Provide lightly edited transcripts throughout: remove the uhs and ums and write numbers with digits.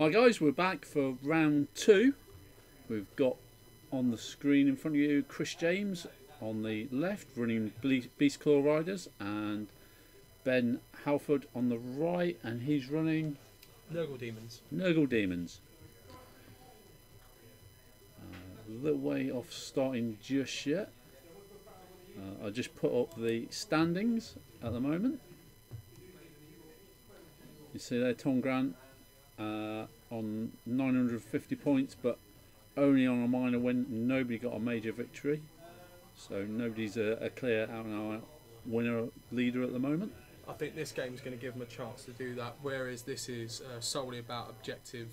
Hi guys, we're back for round 2. We've got on the screen in front of you Chris James on the left running Beast Claw Riders, and Ben Halford on the right, and he's running Nurgle Demons. Nurgle Demons. A little way off starting just yet. I just put up the standings at the moment. You see there Tom Grant on 950 points, but only on a minor win. Nobody got a major victory, so nobody's a clear out and out winner leader at the moment. I think this game is going to give them a chance to do that, whereas this is solely about objective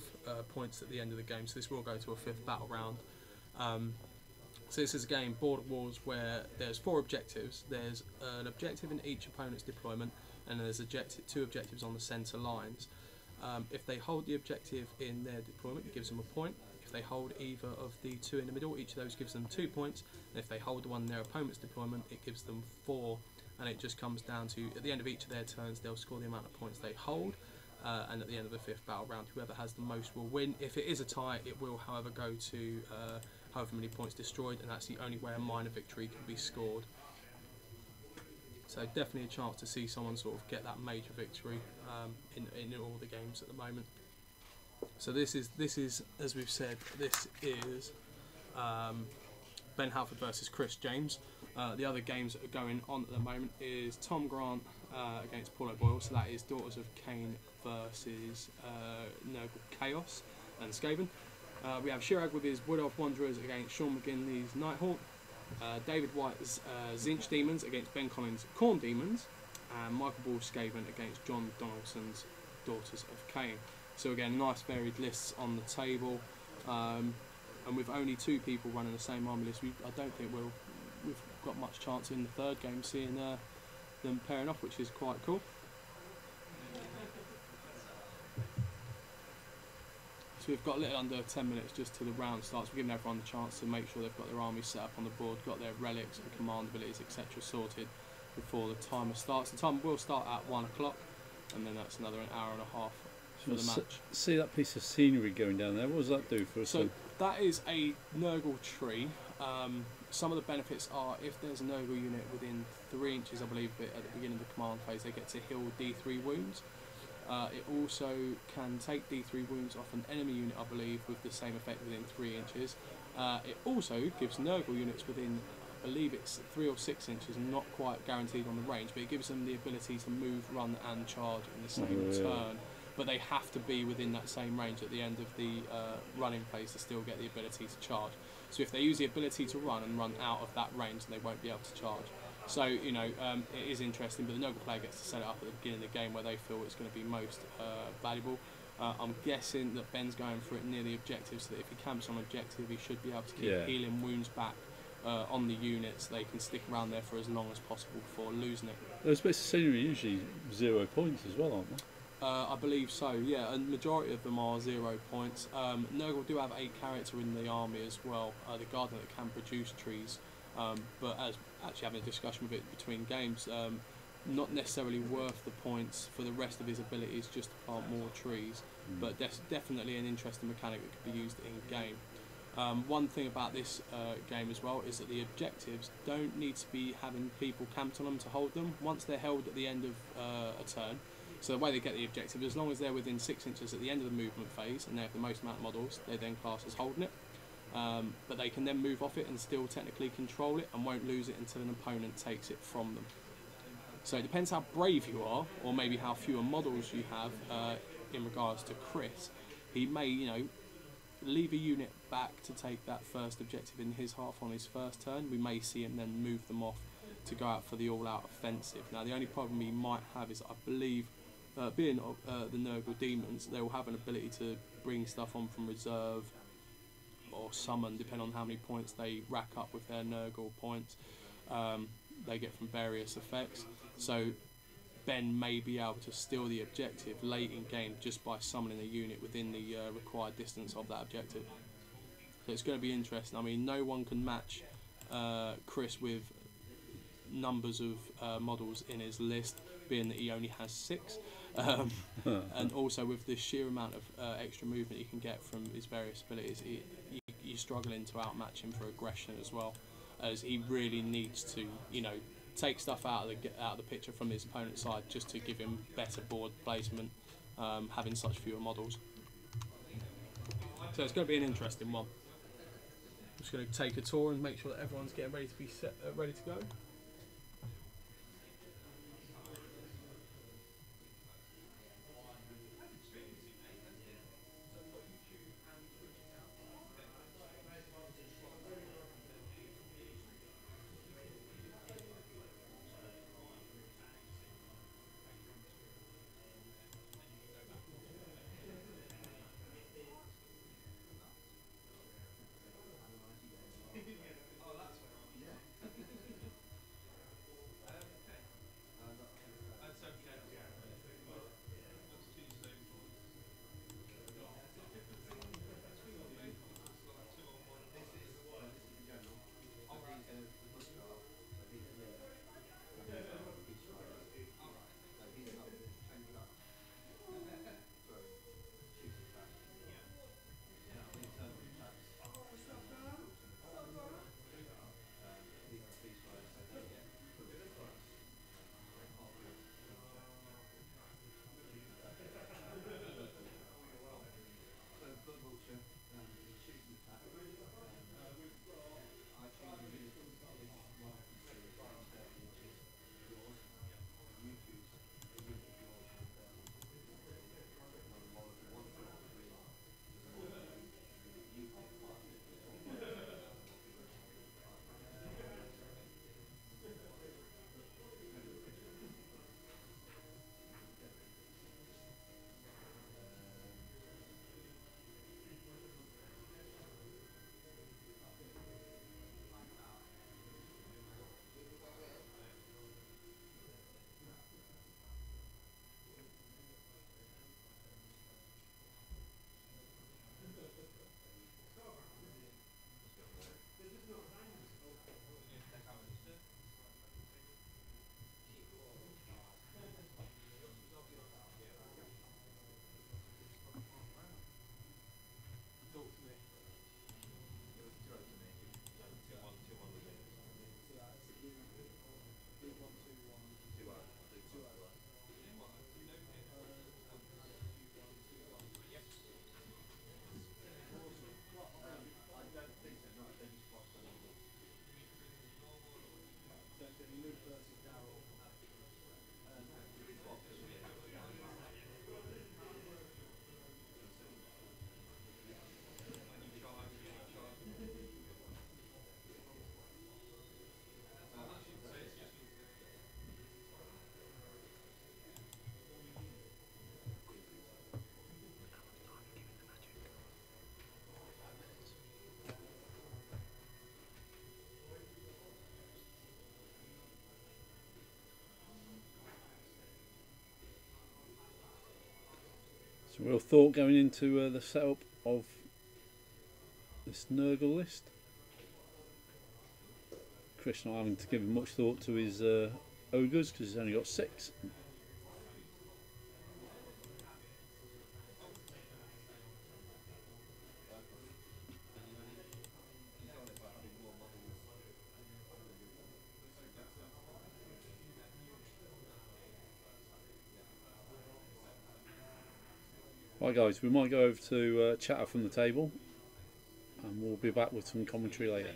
points at the end of the game. So this will go to a 5th battle round. So this is a game, Board Wars, where there's 4 objectives. There's an objective in each opponent's deployment, and there's 2 objectives on the centre lines. If they hold the objective in their deployment, it gives them a point. If they hold either of the 2 in the middle, each of those gives them 2 points. And if they hold the one in their opponent's deployment, it gives them 4. And it just comes down to, at the end of each of their turns, they'll score the amount of points they hold. And at the end of the 5th battle round, whoever has the most will win. If it is a tie, it will, however, go to however many points destroyed, and that's the only way a minor victory can be scored. So definitely a chance to see someone sort of get that major victory in all the games at the moment. So this is as we've said, this is Ben Halford versus Chris James. The other games that are going on at the moment is Tom Grant against Paul O'Boyle. So that is Daughters of Cain versus Nurgle Chaos and Skaven. We have Shirag with his Wood Elf Wanderers against Sean McGinley's Nighthawk. David White's Zinch Demons against Ben Collins' Khorne Demons, and Michael Ball's Skaven against John Donaldson's Daughters of Cain. So again, nice varied lists on the table, and with only 2 people running the same army list, I don't think we've got much chance in the 3rd game seeing them pairing off, which is quite cool. So we've got a little under 10 minutes just till the round starts. We're giving everyone the chance to make sure they've got their army set up on the board, got their relics and command abilities, etc. sorted before the timer starts. The timer will start at 1 o'clock, and then that's another hour and a half for the match. See that piece of scenery going down there? What does that do for us? So that is a Nurgle tree. Some of the benefits are, if there's a Nurgle unit within 3 inches, I believe, at the beginning of the command phase, they get to heal D3 wounds. It also can take D3 wounds off an enemy unit, I believe, with the same effect within 3 inches. It also gives Nurgle units within, I believe it's 3 or 6 inches, not quite guaranteed on the range, but it gives them the ability to move, run and charge in the same turn. But they have to be within that same range at the end of the running phase to still get the ability to charge. So if they use the ability to run and run out of that range, then they won't be able to charge. So, you know, it is interesting, but the Nurgle player gets to set it up at the beginning of the game where they feel it's going to be most valuable. I'm guessing that Ben's going for it near the objective, so that if he camps on objective, he should be able to keep healing wounds back on the units. They can stick around there for as long as possible before losing it. Those bits of scenery are usually 0 points as well, aren't they? I believe so, yeah, and the majority of them are 0 points. Nurgle do have a character in the army as well, the gardener that can produce trees. But as actually having a discussion with it between games, not necessarily worth the points for the rest of his abilities just to plant more trees, but definitely an interesting mechanic that could be used in game. One thing about this game as well is that the objectives don't need to be having people camped on them to hold them once they're held at the end of a turn. So the way they get the objective, as long as they're within 6 inches at the end of the movement phase and they have the most amount of models, they then class as holding it. But they can then move off it and still technically control it and won't lose it until an opponent takes it from them. So it depends how brave you are, or maybe how fewer models you have in regards to Chris. He may, you know, leave a unit back to take that first objective in his half on his first turn. We may see him then move them off to go out for the all-out offensive. Now the only problem he might have is, I believe, being the Nurgle Demons, they will have an ability to bring stuff on from reserve or summon, depending on how many points they rack up with their Nurgle points they get from various effects. So Ben may be able to steal the objective late in game just by summoning a unit within the required distance of that objective. So it's going to be interesting. I mean, no one can match Chris with numbers of models in his list, being that he only has 6. And also with the sheer amount of extra movement you can get from his various abilities, you're struggling to outmatch him for aggression as well, as he really needs to, you know, take stuff out of the picture from his opponent's side just to give him better board placement, having such fewer models. So it's going to be an interesting one. I'm just going to take a tour and make sure that everyone's getting ready to be set, ready to go. Real thought going into the setup of this Nurgle list. Chris not having to give much thought to his ogres because he's only got 6. Right guys, we might go over to chatter from the table and we'll be back with some commentary later.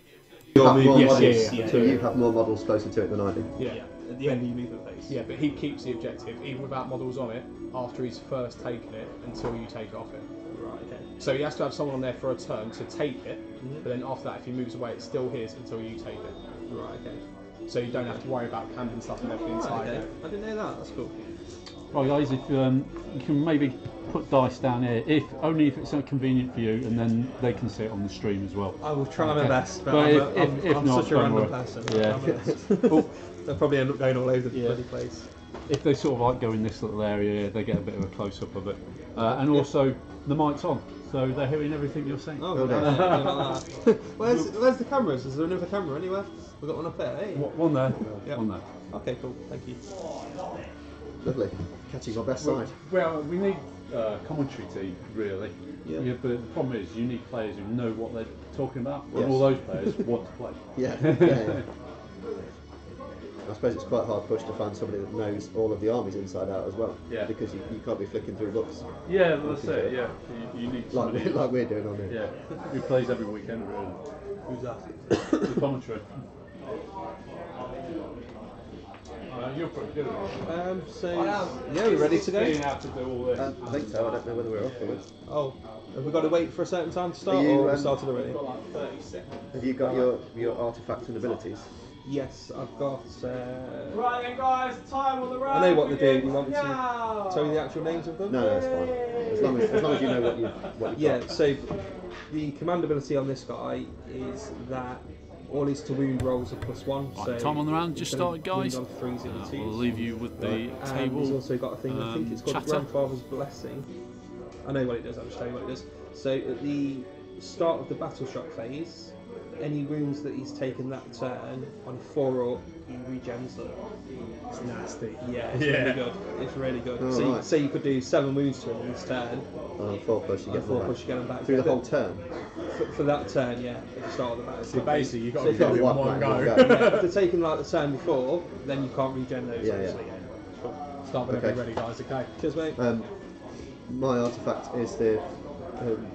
You have more models, You have more models closer to it than I do. Yeah, at the end you move the base. yeah, but he keeps the objective even without models on it after he's first taken it until you take it off him. Right, okay. So he has to have someone on there for a turn to take it, but then after that, if he moves away, it's still his until you take it. Right, okay. So you don't have to worry about camping stuff and everything inside Okay. it. I didn't know that, that's cool. Right guys, if you can maybe put dice down here, only if it's convenient for you, and then they can see it on the stream as well. I will try my best, but But if I'm not, such a don't random worry. person. Yeah. Oh, They'll probably end up going all over the bloody place. if they sort of like go in this little area, they get a bit of a close up of it. And also, the mic's on, so they're hearing everything you're saying. Oh, where's the cameras? Is there another camera anywhere? We got one up there, eh? One there. Yeah. One there. Okay, cool. Thank you. Lovely. Catching my best side. Well, we need commentary team, really. Yeah. But the problem is, you need players who know what they're talking about, and Yes. all those players want to play. Yeah. I suppose it's quite hard push to find somebody that knows all of the armies inside out as well. Yeah. Because you can't be flicking through books Yeah, that's it. Yeah, you need somebody like we're doing on here. yeah, who plays every weekend. Really. Who's that? The commentary. You're pretty good at it. So yeah, we're ready to go. Being able to do all this. I think so. I don't know whether we're off or not. Oh, have we got to wait for a certain time to start, Are you, or have we started already? Have you got your artifacts and abilities? Yes, I've got. Right then, guys, time on the road. I know what they do. begins You want me to now. tell you the actual names of them? No, that's fine. As long as you know what you've Yeah. got. So the command ability on this guy is that all his to wound rolls are +1. Right, So time on the round just he's gonna started, guys. wound on 3s and 2s. We'll leave you with the And he's table. also got a thing, I think it's called chatter. Grandfather's Blessing. I know what it does, I'll just tell you what it does. So at the start of the battle shock phase, any wounds that he's taken that turn, on 4 up, he regens them. It's nasty. Yeah, it's really good. It's really good. Oh, so right. say you could do 7 wounds to him this turn, On 4 push, you on get 4 them push you get them back. through the whole turn. For that turn, yeah, at the start of the battle. So basically, you've got So to if go in one one go. go. yeah, if they're taken like the turn before, then you can't regen those. Yeah, obviously. Start whenever Okay. you're ready, guys. Okay. Cheers, mate. My artifact is the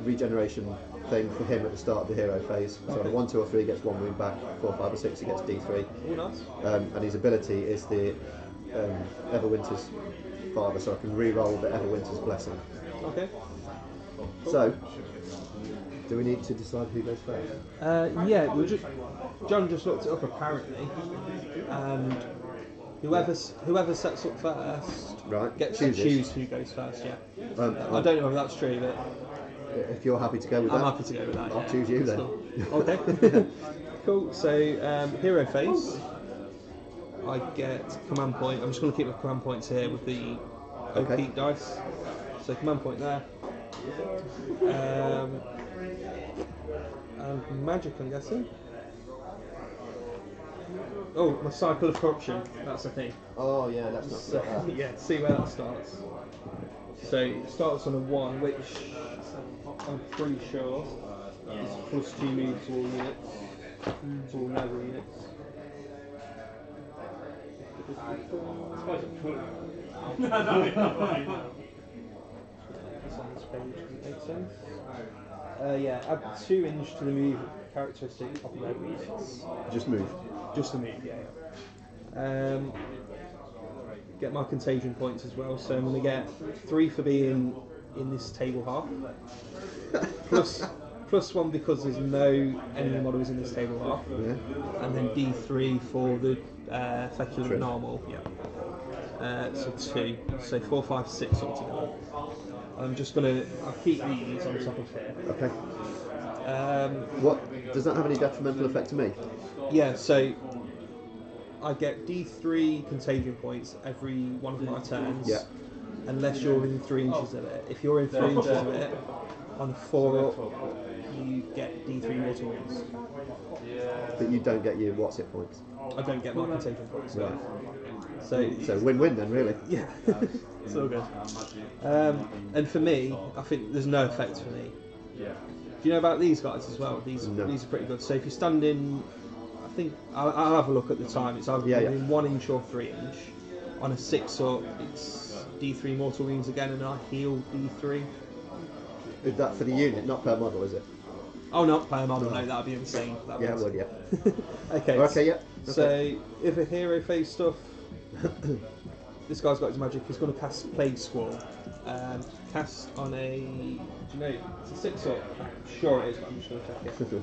regeneration thing for him at the start of the hero phase. So on a 1, 2 or 3 he gets 1 wound back, 4, 5 or 6 he gets D3. Oh, nice. And his ability is the Everwinter's Father, so I can re-roll the Everwinter's Blessing. Okay. So, do we need to decide who goes first? Yeah, John just looked it up apparently, and whoever sets up first Right, gets to chooses. choose who goes first. Yeah. I don't know if that's true, but If you're happy to go with I'm that, happy to go with that. I'll yeah. choose you That's then. cool. Okay. Cool. So hero phase, I get command point. I'm just going to keep the command points here with the Okay. Oak dice. So command point there. And magic, I'm guessing. Oh, my cycle of corruption. That's the thing. Oh yeah, that's not So, so yeah, see where that starts. So it starts on a 1, which I'm pretty sure is +2 moves to all units, to all naval units. It's on this page, does it make sense? Yeah, add 2 inch to the move characteristic of naval units. Just move. Just the move, yeah. Get my contagion points as well, so I'm going to get 3 for being in this table half, plus 1 because there's no enemy models in this table half, Yeah. and then D3 for the feculent True. normal. Yeah. So 2, so 4, 5, 6 altogether. I'm just going to. I'll keep these on top of here. Okay. What does that have any detrimental effect to me? Yeah, so I get D3 contagion points every one of my turns, Yeah. unless you're in 3 inches of it. If you're in 3 inches of it, on 4 up, you get D3 mortal wounds. But you don't get your what's hit points. I don't get my contagion points. Right. So win-win then, really. yeah, it's all good. And for me, I think there's no effect for me. Do you know about these guys as well? These No. are pretty good. So if you stand in, I think I'll have a look at the time. It's either Yeah, in 1 inch or 3 inch. On a 6 up, it's D3 mortal wounds again, and I heal D3. Is that for the unit, not per model, is it? Oh, not per model. No, that'd be insane. That'd be Yeah, insane. well, yeah. Okay. Okay, yeah. So if a hero phase stuff, this guy's got his magic. He's going to cast Plague Squall. Cast on a. Do you know? It's a 6 up. I'm sure it is, but I'm just going to check it.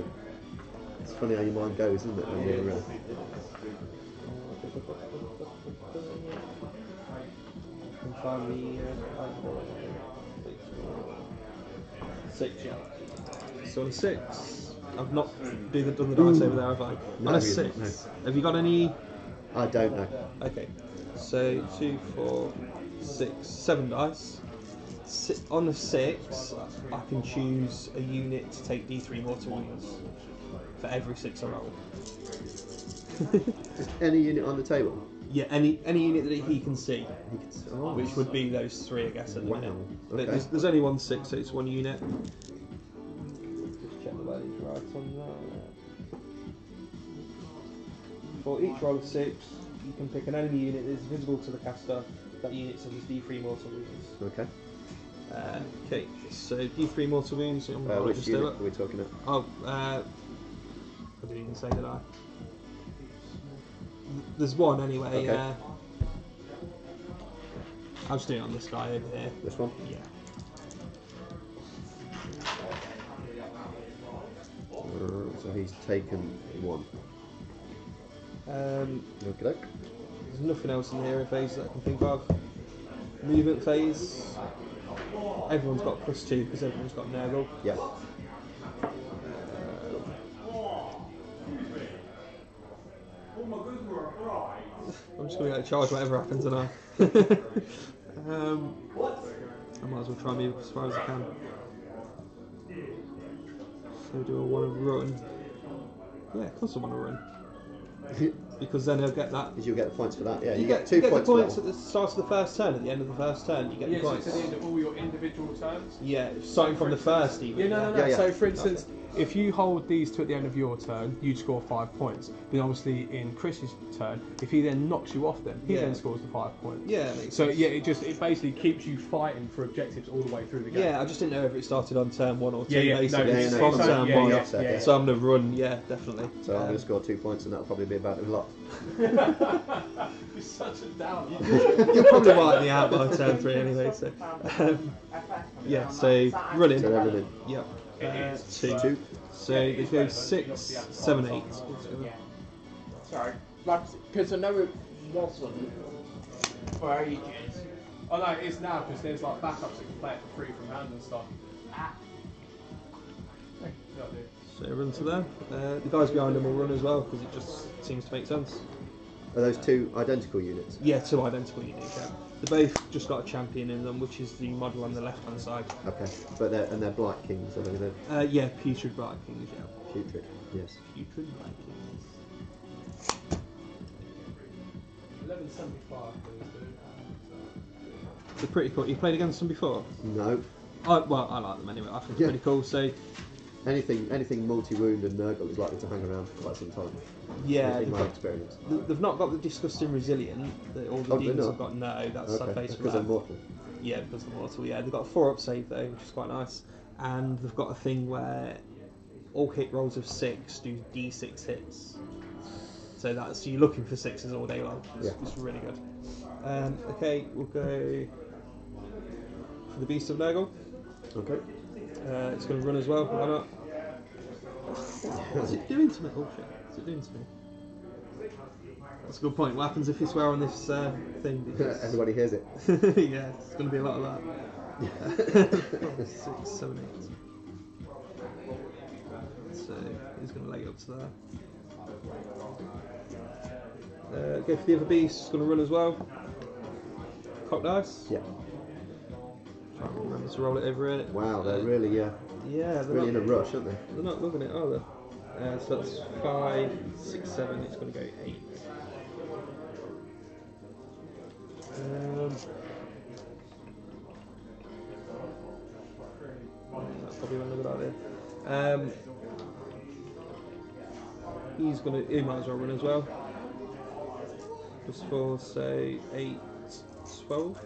It's funny how your mind goes, isn't it? When you're, Can find the 6, yeah. So on a 6, I've not done the dice over there, have I? No, On a you 6, haven't, no. have you got any? I don't know. Okay, so 2, 4, 6, 7 dice. On the 6, I can choose a unit to take D3 mortal wounds for every 6 I roll. Just any unit on the table. Yeah, any unit that he can see, Oh, which would be those 3, I guess, at the wow. minute. But Okay. there's only 1 6, so it's 1 unit. Just check the values right on that. For each roll of 6, you can pick an enemy unit that is visible to the caster. That unit suffers D3 mortal wounds. Okay. Okay, so D3 mortal wounds. Which unit are we talking about? Oh, I didn't even say, did I? There's 1 anyway. Okay. I'll just do it on this guy over here. This one? Yeah. So he's taken 1. Okay. There's nothing else in the hero phase that I can think of. Movement phase. Everyone's got +2 because everyone's got Nurgle. Yeah. I'm just going to get a charge whatever happens, and I might as well try and move as far as I can. So do I want to run? Yeah, of course I want to run. Because then he'll get that. Because you'll get the points for that. Yeah, You get 2 the points. points at the start of the first turn. At the end of the first turn, you get the Yeah, so points. it's at the end of all your individual turns. Yeah, starting from the first even. Yeah, no. Yeah, yeah. So, for instance, if you hold these 2 at the end of your turn, you'd score 5 points. Then, obviously, in Chris's turn, if he then knocks you off them, he Yeah. then scores the 5 points. Yeah, it makes So, sense. yeah, it basically keeps you fighting for objectives all the way through the game. Yeah, I just didn't know if it started on turn 1 or 2. Yeah, basically. no, It's no, from no, turn yeah, 1. yeah, yeah. So I'm going to run, yeah, definitely. So I'm going to score 2 points, and that'll probably be about a lot. You're such a downer. You'll probably wipe me out by turn 3 anyway. So, yeah. So running. So everything. Yep. It is. 2. So they go 6, 7, 8. Sorry, because I know it wasn't for ages. Oh no, it is now because there's like backups that can play it for free from hand and stuff. So run to there. The guys behind them will run as well because it just seems to make sense. Are those 2 identical units? Yeah, 2 identical units. Yeah. They both just got a champion in them, which is the model on the left-hand side. Okay. But they're Blight Kings, are they? Yeah, putrid Bright Kings. Yeah. Putrid. Yes. Putrid Bright Kings. 1175. They're pretty cool. You played against them before? No. Well, I like them anyway. I think it's Yeah. pretty cool. So Anything multi-wound and Nurgle is likely to hang around for quite some time. yeah, In they've, my experience. they've not got the disgusting resilient that all the Oh, they're demons not? have got. No, that's Okay. sad face That's for because they're that. mortal. Yeah, because they're mortal. Yeah, they've got a 4-up save though, which is quite nice. And they've got a thing where all hit rolls of 6 do D6 hits. So you're looking for 6s all day long. It's really good. Okay, we'll go for the Beast of Nurgle. Okay. It's going to run as well. Why not? What's it doing to me? Oh shit! What's it doing to me? That's a good point. What happens if you swear on this thing? Because Everybody hears it. yeah, it's going to be a lot of that. 6, 7, 8. So he's going to leg up to there. Go for the other beast. It's going to run as well. Cock dice. Yeah. Try and remember to roll it over it. Wow, they're really Yeah, they're really in a not, rush, aren't they? they're not loving it, are they? So that's 5, 6, 7. It's going to go 8. That's probably not a good idea. He might as well run as well. Plus 4, so 8, 12.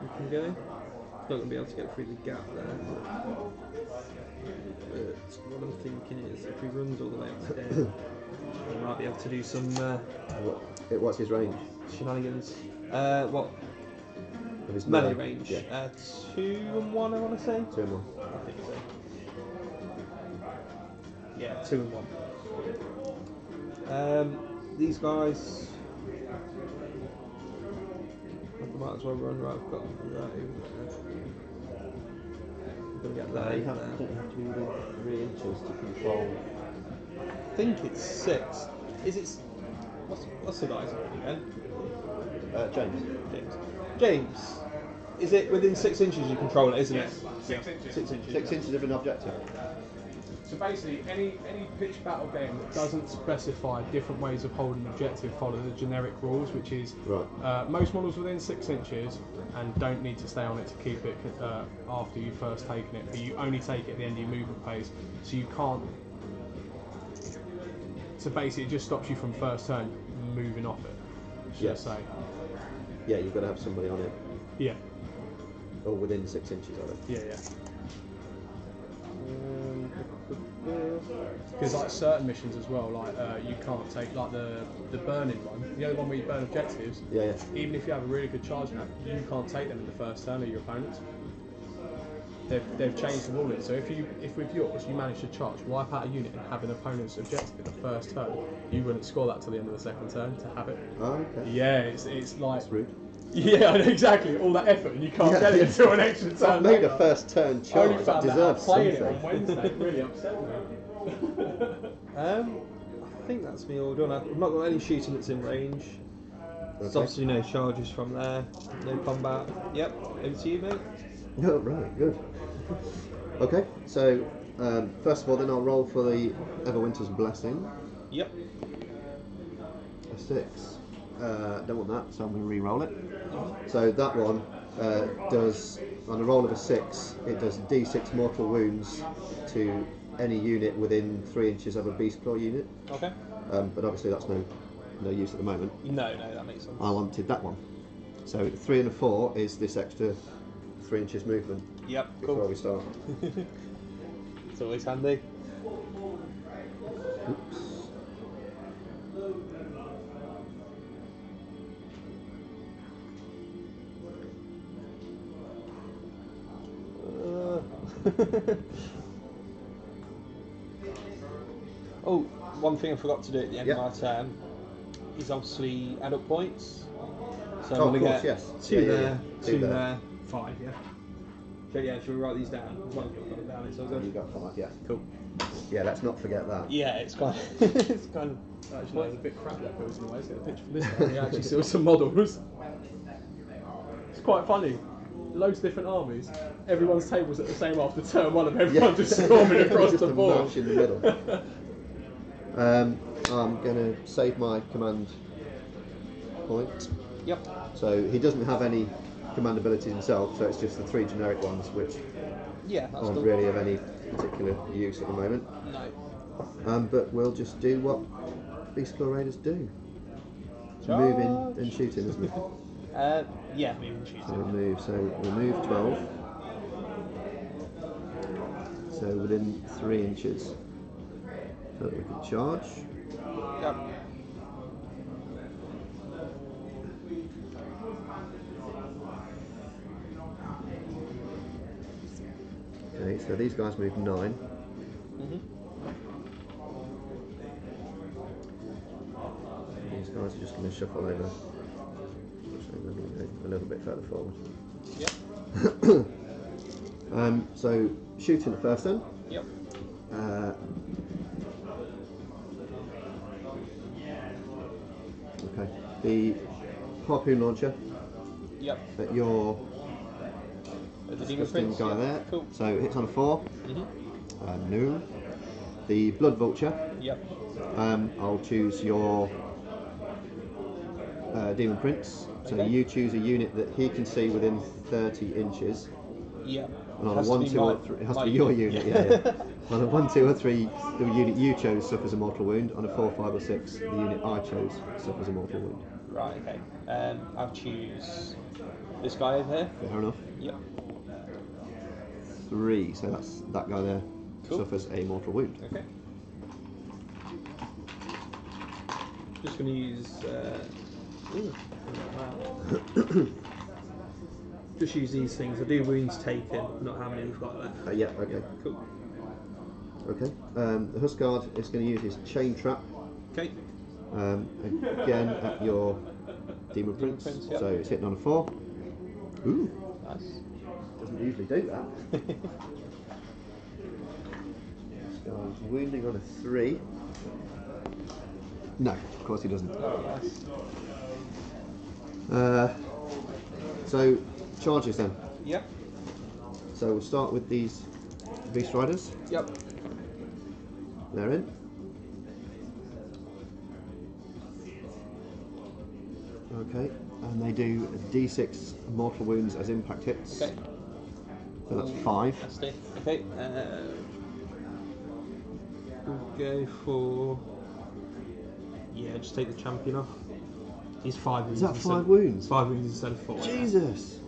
We can go. Not going to be able to get through the gap there. But what I'm thinking is if he runs all the way up to there, he might be able to do some What's his range? shenanigans. What? Of his Melee range? Yeah. 2 and 1, I want to say. 2 and 1. I think so. Yeah, 2 and 1. These guys. I might as well run right. I've got that over there. I'm gonna get that. You don't have to be within 3 inches to control. I think it's 6. Is it? What's the guy's name again? James. James. Is it within 6 inches you control it, isn't it? 6 inches. 6 inches. 6 inches of an objective. So basically, any pitched battle game that doesn't specify different ways of holding an objective follow the generic rules, which is most models within 6 inches and don't need to stay on it to keep it after you've first taken it, but you only take it at the end of your movement phase, so you can't. So basically, it just stops you from first turn moving off it. Should I say? Yeah, you've got to have somebody on it. Yeah. Or within 6 inches of it. Yeah. Because like certain missions as well, like you can't take like the burning one, the other one where you burn objectives. Yeah. Even if you have a really good charge map, you can't take them in the first turn of your opponents. They've changed the ruling. So if with yours you manage to charge, wipe out a unit and have an opponent's objective in the first turn, you wouldn't score that till the end of the second turn to have it. Oh, okay. Yeah, it's like. That's rude. Yeah, I know exactly. All that effort and you can't get it until an extra turn. I've made a first turn charge. I only found that that out deserves playing something. it on Wednesday. It really upset me. I think that's me all done. I've not got any shooting that's in range. There's obviously no charges from there, no combat. Yep, over to you, mate. Oh, right, good. Okay, so first of all, then I'll roll for the Everwinter's Blessing. Yep. A 6. Don't want that, so I'm going to re-roll it. So that one does, on a roll of a 6, it does D6 mortal wounds to any unit within 3 inches of a Beast Claw unit. Okay. But obviously that's no use at the moment. No, that makes sense. I wanted that one. So 3 and a 4 is this extra 3 inches movement. Yep, Before cool. we start. It's always handy. Oops. Oh, one thing I forgot to do at the end Yep. of my turn is obviously add up points. So Oh, I'm of going course, to get yes. 2 Yeah, there, yeah. 2 2 there. there. 5, yeah. So yeah, should we write these down? As long as we've got them down, it's all You good. got 5, yeah. Cool. Yeah, let's not forget that. Yeah, it's kind of, it's kind of. Actually, there's a bit crap that goes in the way. Let's get a picture from this one. You actually see some models. It's quite funny. Loads of different armies. Everyone's tables at the same after turn 1 and everyone just storming across Just the a board. march in the middle. I'm going to save my command point. Yep. So he doesn't have any command abilities himself, so it's just the 3 generic ones which Yeah, that's aren't cool. really of any particular use at the moment. No. But we'll just do what Beast Claw Raiders do. Charge. Moving and shooting, isn't it? Yeah, moving and shooting. So we'll move 12. So within 3 inches. So that we can charge. Yep. Okay, so these guys move 9. Mm-hmm. These guys are just going to shuffle over. A little bit further forward. Yep. So shooting at first then. Yep. Okay. The harpoon launcher Yep. at your The Demon disgusting Prince. guy Yep. there. Cool. So it hits on a 4. Mm-hmm. No. The blood vulture. Yep. I'll choose your Demon Prince. So Okay. you choose a unit that he can see within 30 inches. Yep. And on Has a to 1, be 2 or my- 3, it has my to be your unit. unit, yeah. On a 1, 2 or 3, the unit you chose suffers a mortal wound. On a 4, 5 or 6, the unit I chose suffers a mortal wound. Right. Okay. I'll choose this guy over here. Fair enough. Yep. 3, so that's that guy there Cool. suffers a mortal wound. Okay. Just going to use. Just use these things. I do wounds taken, not how many we've got left. Yeah, okay. Cool. Okay. The Huskard is going to use his chain trap Okay. again at your Demon Prince. Prince, yep. So it's hitting on a 4. Ooh, Nice. doesn't usually do that. Huskard's wounding on a 3. No, of course he doesn't. Oh, nice. So charges then. Yep. So we'll start with these Beast Riders. Yep. They're in. Okay, and they do d6 mortal wounds as impact hits. Okay. So that's 5. Fantastic. Okay. We'll go for. Yeah, just take the champion off. He's 5 wounds. Is that 5 wounds? 5 wounds instead of 4. Jesus!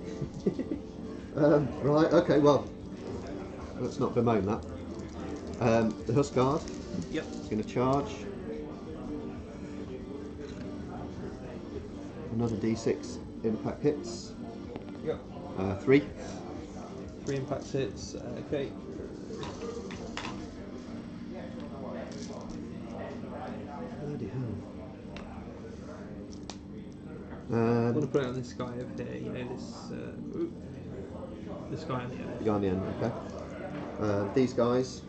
Right, okay, well, let's not bemoan that. The Huskard Yep. is going to charge. Another d6 impact hits. Yep. 3. 3 impact hits. Okay. Bloody hell. I'm going to put it on this guy over here, you know, this guy on the end. The guy on the end, okay. These guys,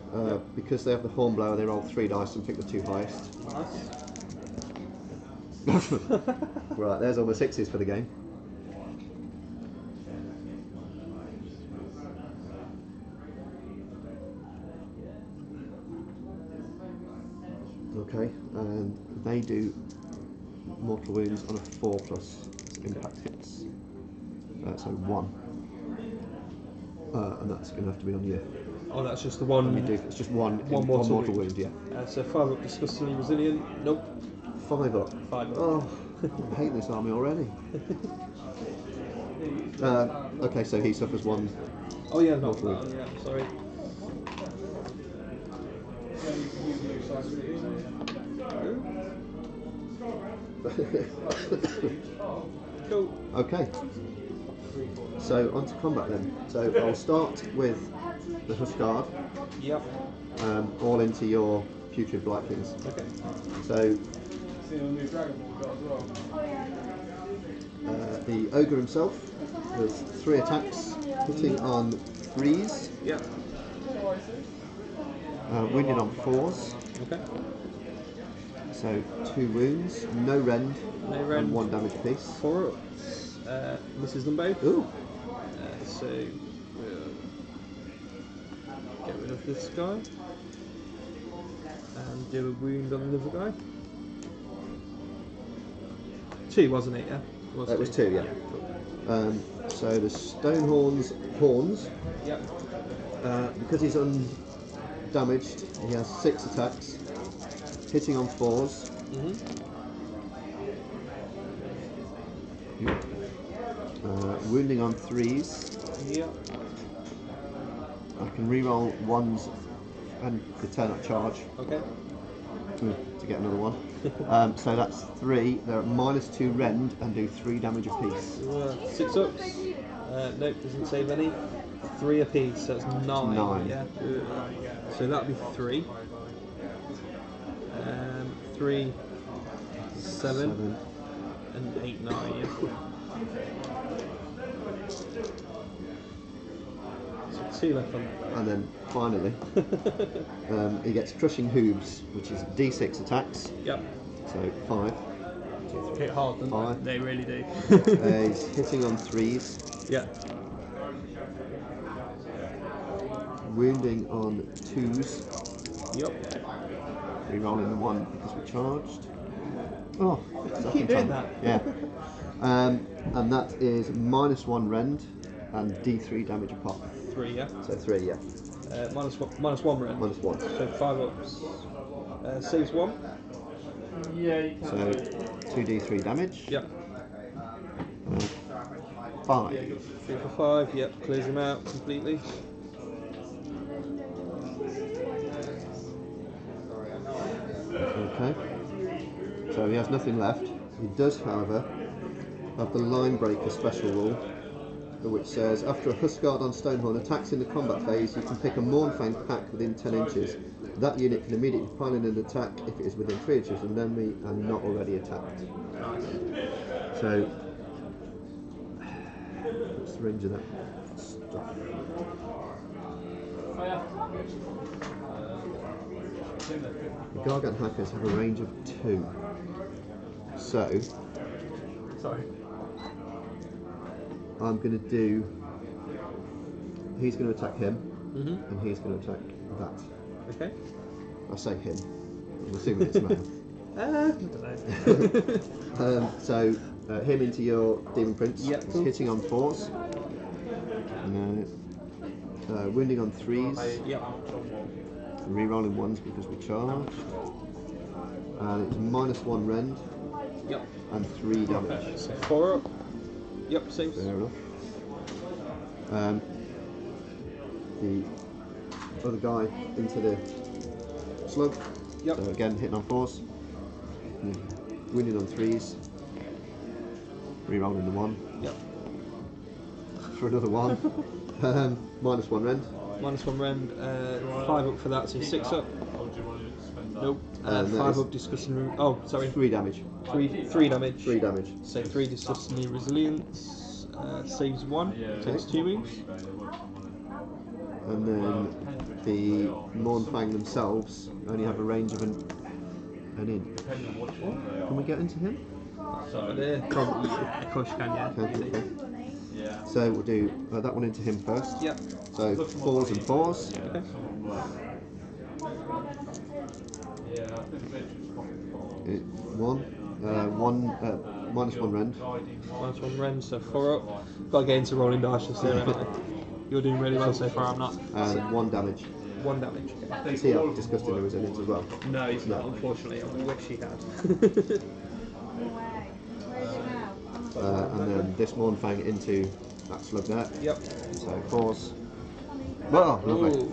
because they have the Hornblower, they roll 3 dice and pick the 2 highest. Nice. Right, there's all the 6s for the game. Okay, and they do mortal wounds on a 4+ impact hits. So 1. And that's going to have to be on you. Oh, that's just the one. It's just one mortal wound, yeah. So 5 up, disgustingly resilient. Nope. 5 up. 5 up. Oh, I hate this army already. Okay, so he suffers 1. Oh yeah, not mortal wound. yeah, sorry. Cool. Okay. So on to combat then. So I'll start with the Huskard. Yep. All into your putrid Blightings. Okay. So the ogre himself has 3 attacks, hitting on 3s, Yep. wounded on 4s. Okay. So 2 wounds, no rend, No rend. and 1 damage apiece. 4 up. Misses them both. Ooh. So we'll get rid of this guy and do a wound on the other guy. 2, wasn't it? Yeah. It was 2, yeah. So the Stonehorn's horns. Yep. Because he's undamaged, he has 6 attacks, hitting on 4s. Wounding on 3s. Yep. I can reroll 1s and the turn up charge Okay. to get another 1. So that's 3. They're at -2 rend and do 3 damage apiece. 6 ups. Nope, doesn't save any. 3 apiece, so it's 9. 9. Yeah. So that'll be 3. 3, 7, and 8, 9. Yeah. So 2 left on that. And then finally, he gets crushing hooves, which is d6 attacks. Yep. So 5. Hit hard, don't 5. they? They really do. He's hitting on 3s. Yeah. Wounding on 2s. Yep. Rerolling the 1 because we charged. Oh, Keep doing that. Yeah. And that is -1 rend and d3 damage a pop. 3, yeah. So 3, yeah. -1 rend. -1. So 5 ups. Saves 1. So 2d3 damage. Yep. 5. 3 for 5. Yep. Clears him out completely. Okay. So he has nothing left. He does, however, have the line breaker special rule, which says after a Huskard on Stonehorn attacks in the combat phase, you can pick a Mournfang pack within 10 inches. That unit can immediately pile in an attack if it is within 3 inches of an enemy and not already attacked. So, what's the range of that stuff? The Gargant Hackers have a range of 2. So, Sorry. I'm going to do. He's going to attack him, Mm-hmm. and he's going to attack that. Okay. I say him. I'm assuming it's male. I don't know. So him into your Demon Prince. Yep. He's hitting on 4s. No. Wounding on 3s. Yep. Rerolling 1s because we charged. It's -1 rend. Yep. And 3 damage. So 4 up. Yep, saves. Fair enough. The other guy into the slug. Yep. So again, hitting on 4s. Wounding on 3s. Rerolling the 1. Yep. For another 1. -1 rend. -1 rend. 5 up for that, so 6 up. Nope. 5 up disgusting. Oh, sorry. 3 damage. 3 damage. 3 damage. So 3 disgustingly resilience. Saves 1. Takes 2 wounds. And then the Mournfang themselves only have a range of an inch. Can we get into him? Of course you can, yeah. Okay. So we'll do that one into him first. Yep. So 4s and 4s. Okay. -1 rend. -1 rend, so 4 up. Gotta get into rolling dice just there, haven't I? You're doing really well so far, I'm not. And 1 damage. 1 damage. Is he up disgusting the resilience as well? No, he's not, unfortunately. I wish he had. And then this Mournfang into that slug there. Yep. So 4s. Well, lovely. Ooh.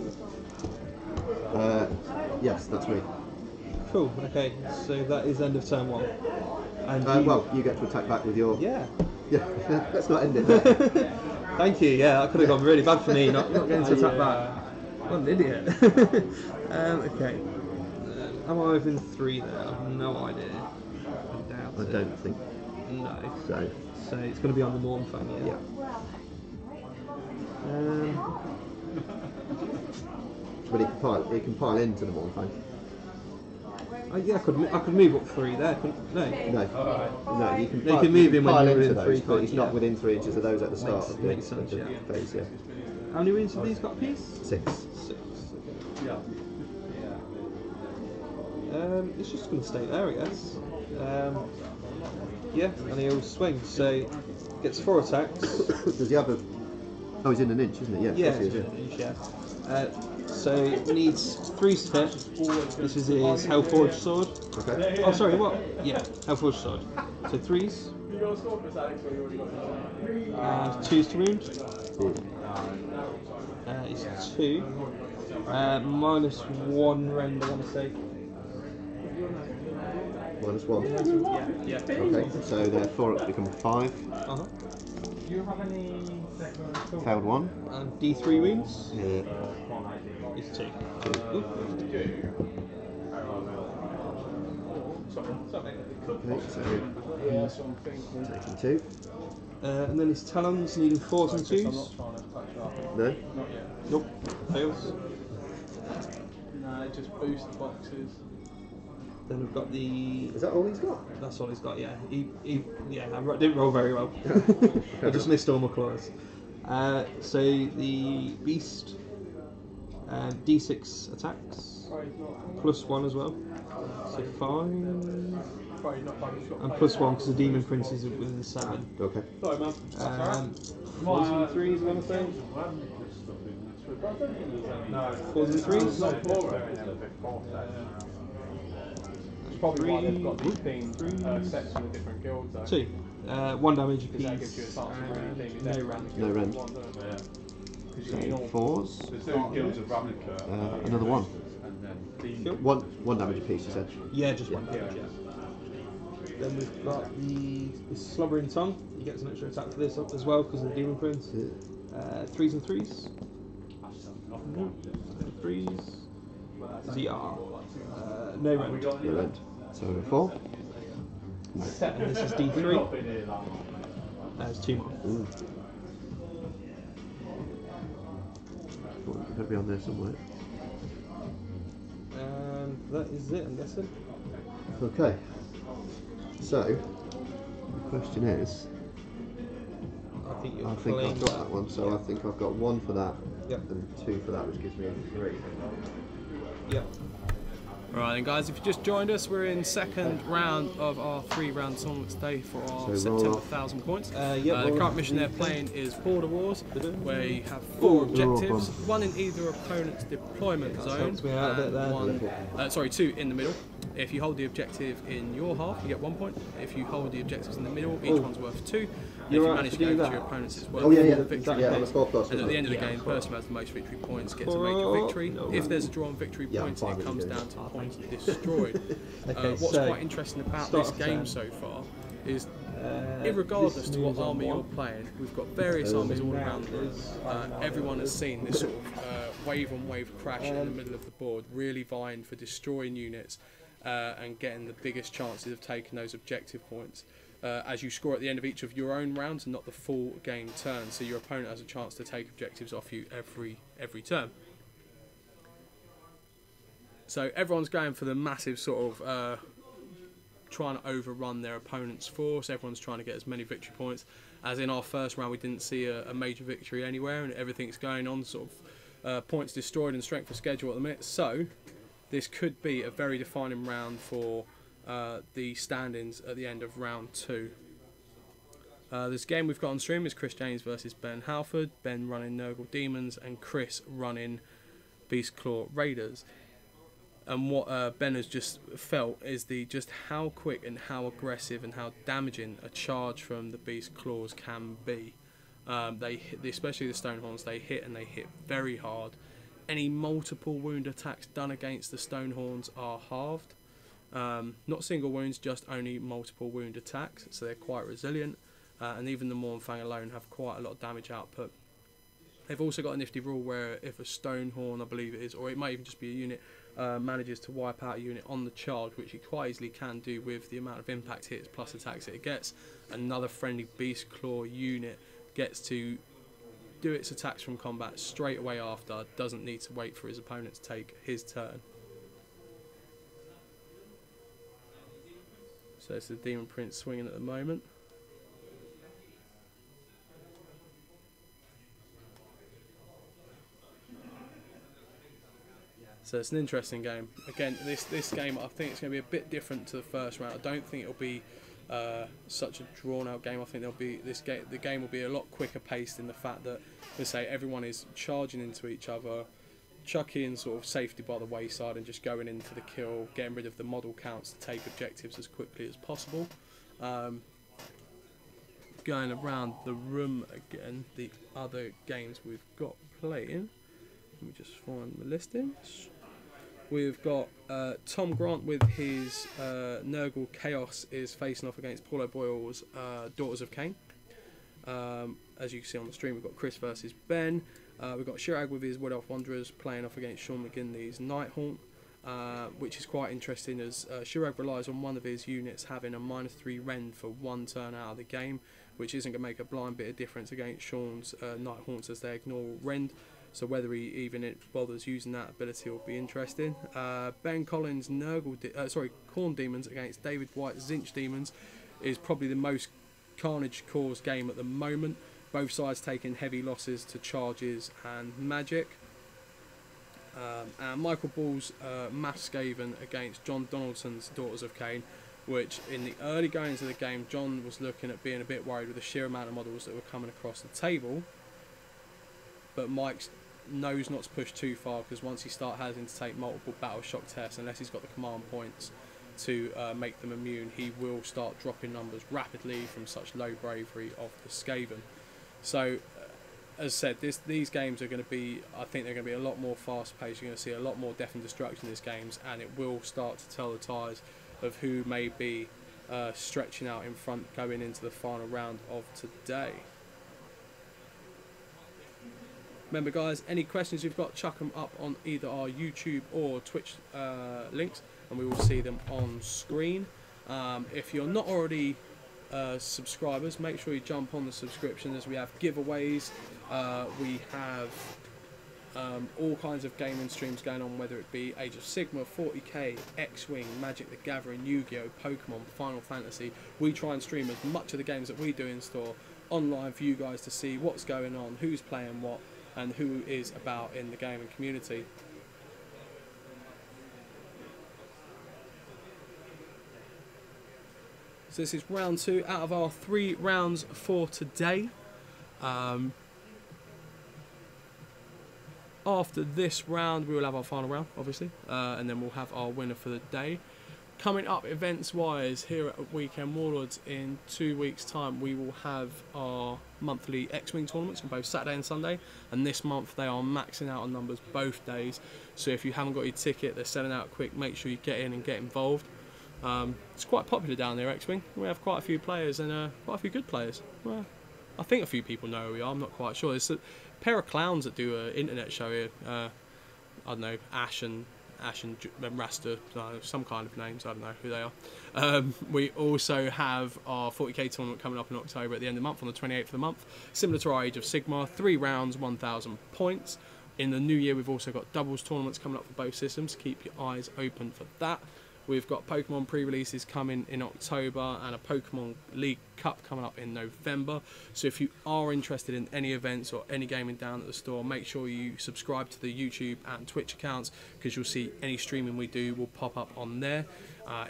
Yes, that's me. Cool, okay, so that is end of turn 1. And Well, you get to attack back with your... Yeah. Yeah, let's not end it there. Thank you, yeah, that could have gone really bad for me, not getting to attack back. What an idiot. Okay. Am I within 3 there? I have no idea. I doubt I it. don't think No. so. So it's going to be on the Mournfang, yeah? But he can pile into the Mournfang. Yeah, I could move up 3 there, couldn't No. No, you can You can move him when pile you're into within those, 3, but he's can't not you? within 3 inches of those at the start of the Makes sense, the yeah. phase, yeah. How many wounds have these got a piece? 6. 6. It's just going to stay there, I guess. Yeah, and he'll swing, so gets 4 attacks. Does he have a... Oh, he's in an inch, isn't it? Yeah, Yeah, of course he is, yeah. So needs 3 to hit. This is his Hellforged sword. Okay. Oh, sorry, what? Yeah, Hellforged sword. So 3s. 2s to wound. It's 2. -1 rend, I want to say. -1. Yeah. Okay, so their 4 ups become 5. Uh-huh. Failed 1. And D3 wounds. Yeah. It's 2. Okay, so taking 2. And then his talons needing 4s and 2s. No. Nope. Fails. No, it just boosts the boxes. Then we've got the. Is that all he's got? That's all he's got. Yeah. I didn't roll very well. I just missed all my claws. So the beast. D6 attacks. +1 as well. So 5. And +1 because the demon prince is within 7. Okay. 4s and 3s, I'm gonna say. 4s and 3s. Probably why they've got these themed sets from the different guilds though. 2. 1 damage Because that gives you a apiece. chance to really theme your No deck rend. around the No guild rend. you want, don't it? So 4s. There's 2 Guilds of Ravnica. Another 1. And then Cool. 1 damage apiece, you said. Yeah, just 1 damage, yeah. Then we've got the Slobbering Tongue. He gets an extra attack for this as well because of the Demon Prince. 3s and 3s. 3s. ZR. No rend. No rend. So 4. And this is D3. There's 2 more. Ooh. Got to be on there somewhere. And that is it, I'm guessing. Okay. So, the question is, I think I think I've got that one, so I think I've got 1 for that, Yep. and 2 for that, which gives me 3. Yep. Right then guys, if you just joined us, we're in second round of our 3-round tournament today for our September 1000 points. The current mission they're playing is Border Wars, where you have 4 objectives, 1 in either opponent's deployment zone, and 2 in the middle. If you hold the objective in your half, you get 1 point. If you hold the objectives in the middle, each one's worth 2. And if you manage to go to your opponents, it's worth 4 victory points. And at the end of the game, the person who has the most victory points gets a major victory. If there's a draw on victory points, it comes down to points destroyed. What's quite interesting about this game so far is, irregardless to what army you're playing, we've got various armies all around the room. Everyone has seen this sort of wave-on-wave crash in the middle of the board, really vying for destroying units and getting the biggest chances of taking those objective points. As you score at the end of each of your own rounds and not the full game turn, so your opponent has a chance to take objectives off you every turn. So everyone's going for the massive sort of trying to overrun their opponent's force. Everyone's trying to get as many victory points. As in our first round, we didn't see a major victory anywhere, and everything's going on sort of points destroyed and strength of schedule at the minute. So this could be a very defining round for the stand-ins at the end of round 2. This game we've got on stream is Chris James versus Ben Halford. Ben running Nurgle Demons and Chris running Beastclaw Raiders. And what Ben has just felt is just how quick and how aggressive and how damaging a charge from the Beastclaws can be. They hit, especially the Stonehorns, they hit and they hit very hard. Any multiple wound attacks done against the Stonehorns are halved. Not single wounds, just only multiple wound attacks, so they're quite resilient, and even the Mournfang alone have quite a lot of damage output. They've also got a nifty rule where if a Stonehorn, I believe it is, or it might even just be a unit, manages to wipe out a unit on the charge, which he quite easily can do with the amount of impact hits plus attacks that it gets, another friendly Beastclaw unit gets to do its attacks from combat straight away after, doesn't need to wait for his opponent to take his turn. So it's the Demon Prince swinging at the moment. So it's an interesting game. Again, this game I think it's going to be a bit different to the first round. I don't think it'll be such a drawn-out game. I think the game will be a lot quicker paced in the fact that, let's say, everyone is charging into each other, chucking sort of safety by the wayside and just going in for the kill, getting rid of the model counts to take objectives as quickly as possible. Going around the room again, the other games we've got playing. Let me just find the listings. We've got Tom Grant with his Nurgle Chaos is facing off against Paul O'Boyle's Daughters of Cain. As you can see on the stream, we've got Chris versus Ben. We've got Shirag with his Wood Elf Wanderers playing off against Sean McGinley's Nighthaunt, which is quite interesting as Shirag relies on one of his units having a -3 rend for 1 turn out of the game, which isn't going to make a blind bit of difference against Sean's Nighthaunts as they ignore rend. So whether he even bothers using that ability will be interesting. Ben Collins' Khorne Demons against David White's Zinch Demons is probably the most carnage caused game at the moment. Both sides taking heavy losses to charges and magic. And Michael Ball's Math Skaven against John Donaldson's Daughters of Cain, which in the early goings of the game, John was looking at being a bit worried with the sheer amount of models that were coming across the table. But Mike knows not to push too far, because once he starts having to take multiple battle shock tests, unless he's got the command points to make them immune, he will start dropping numbers rapidly from such low bravery of the Skaven. So, as I said, these games are going to be, I think they're going to be a lot more fast-paced. You're going to see a lot more death and destruction in these games, and it will start to tell the ties of who may be stretching out in front going into the final round of today. Remember guys, any questions you've got, chuck them up on either our YouTube or Twitch links, and we will see them on screen. If you're not already subscribers, make sure you jump on the subscription, as we have giveaways. We have all kinds of gaming streams going on, whether it be Age of Sigmar, 40k, X-Wing, Magic the Gathering, Yu-Gi-Oh, Pokemon, Final Fantasy. We try and stream as much of the games that we do in store online for you guys to see what's going on, who's playing what, and who is about in the gaming community. So this is round 2 out of our 3 rounds for today. After this round, we will have our final round, obviously, and then we'll have our winner for the day. Coming up events-wise, here at Weekend Warlords in 2 weeks' time, we will have our monthly X-Wing tournaments on both Saturday and Sunday, and this month they are maxing out on numbers both days. So if you haven't got your ticket, they're selling out quick. Make sure you get in and get involved. It's quite popular down there, X-Wing. We have quite a few players and quite a few good players. Well, I think a few people know who we are. I'm not quite sure. There's a pair of clowns that do an internet show here. I don't know, Ash and Rasta, some kind of names, I don't know who they are. We also have our 40k tournament coming up in October at the end of the month, on the 28th of the month. Similar to our Age of Sigmar, 3 rounds, 1,000 points. In the new year, we've also got doubles tournaments coming up for both systems. Keep your eyes open for that. We've got Pokemon pre-releases coming in October and a Pokemon League Cup coming up in November. So if you are interested in any events or any gaming down at the store, make sure you subscribe to the YouTube and Twitch accounts, because you'll see any streaming we do will pop up on there.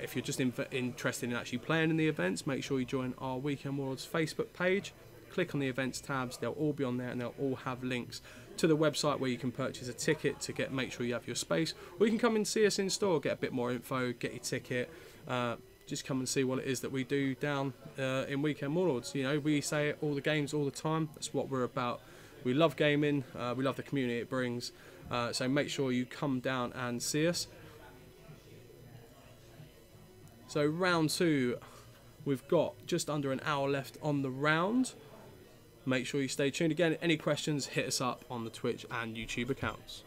If you're just interested in actually playing in the events, make sure you join our Weekend Warlords Facebook page. Click on the events tabs, they'll all be on there, and they'll all have links to the website where you can purchase a ticket to make sure you have your space, or you can come and see us in store, get a bit more info, get your ticket, just come and see what it is that we do down in Weekend Warlords. You know, we say it all the games all the time. That's what we're about. We love gaming, we love the community it brings, so make sure you come down and see us. So round 2, we've got just under an hour left on the round. Make sure you stay tuned. Again, any questions, hit us up on the Twitch and YouTube accounts.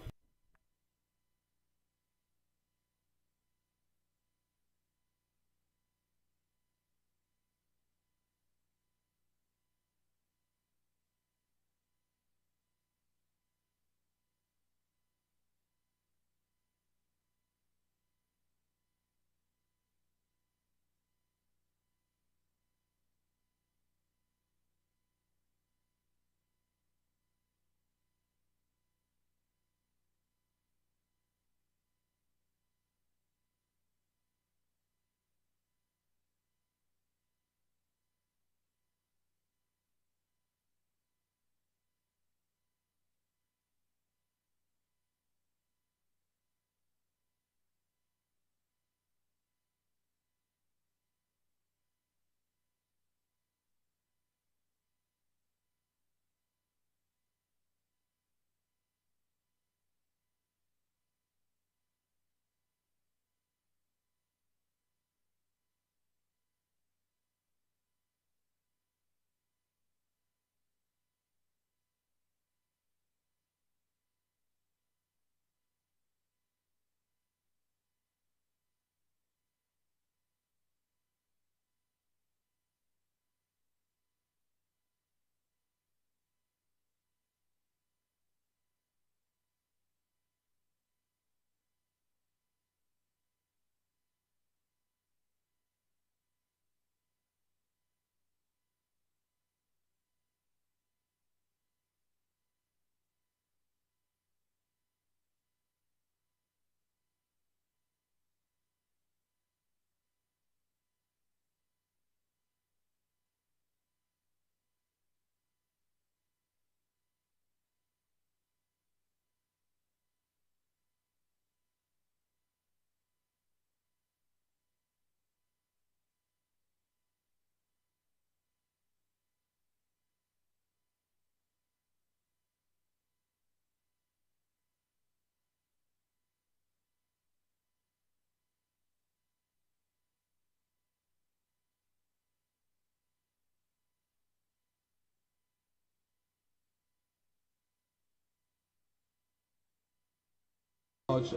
So it's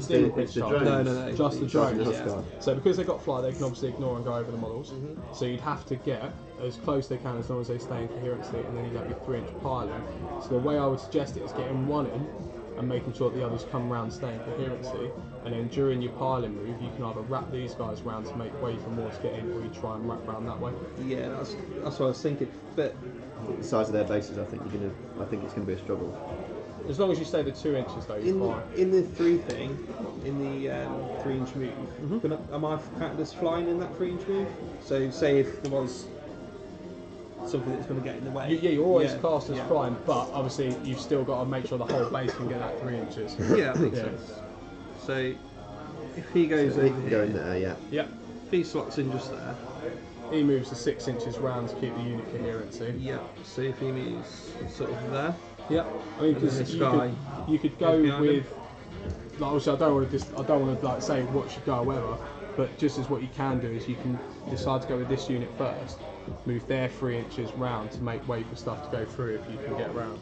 the drones. No, just the drones. Yeah. So because they've got fly, they can obviously ignore and go over the models. So you'd have to get as close as they can, as long as they stay in coherency, and then you'd have your 3-inch pylon. So the way I would suggest it is getting one in and making sure that the others come around, stay in coherency, and then during your pylon move, you can either wrap these guys around to make way for more to get in, or you try and wrap around that way. Yeah, that's what I was thinking. But The size of their bases, I think it's going to be a struggle. As long as you stay the 2 inches though, you're fine. In the 3 thing, in the 3-inch move, am I counted as flying in that 3-inch move? So say if there was something that's going to get in the way. Yeah, you're always classed as flying, but obviously you've still got to make sure the whole base can get that 3 inches. Yeah, that makes sense. So if he goes So over he can here, go in there, yeah. Yep. if he slots in just there, He moves the 6 inches round to keep the unit coherency. yeah. So if he moves sort of there, Yeah, I mean, because this guy you could go behind with. him. Like, obviously, I don't want to like say what should go or whatever. But just as what you can do is you can decide to go with this unit first, move their 3 inches round to make way for stuff to go through if you can get round.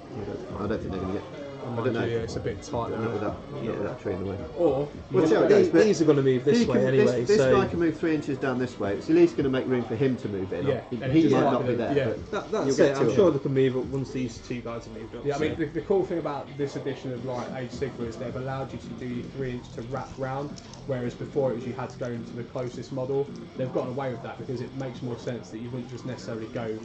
I don't think they're going to get. I don't know. Yeah, it's a bit tight there. Not with that tree in the way. Or We'll see how it goes, but these are going to move this way anyway. This so guy can move 3 inches down this way. It's at least going to make room for him to move in. Yeah, He and it just might might not be be the- there. yeah. But that's you'll get it. two I'm of sure them. they can move up once these 2 guys have moved up. yeah, I mean, so. the cool thing about this edition of like Age Sigmar is they've allowed you to do your 3 inch to wrap round, whereas before it was you had to go into the closest model. They've gotten away with that because it makes more sense that you wouldn't just necessarily go,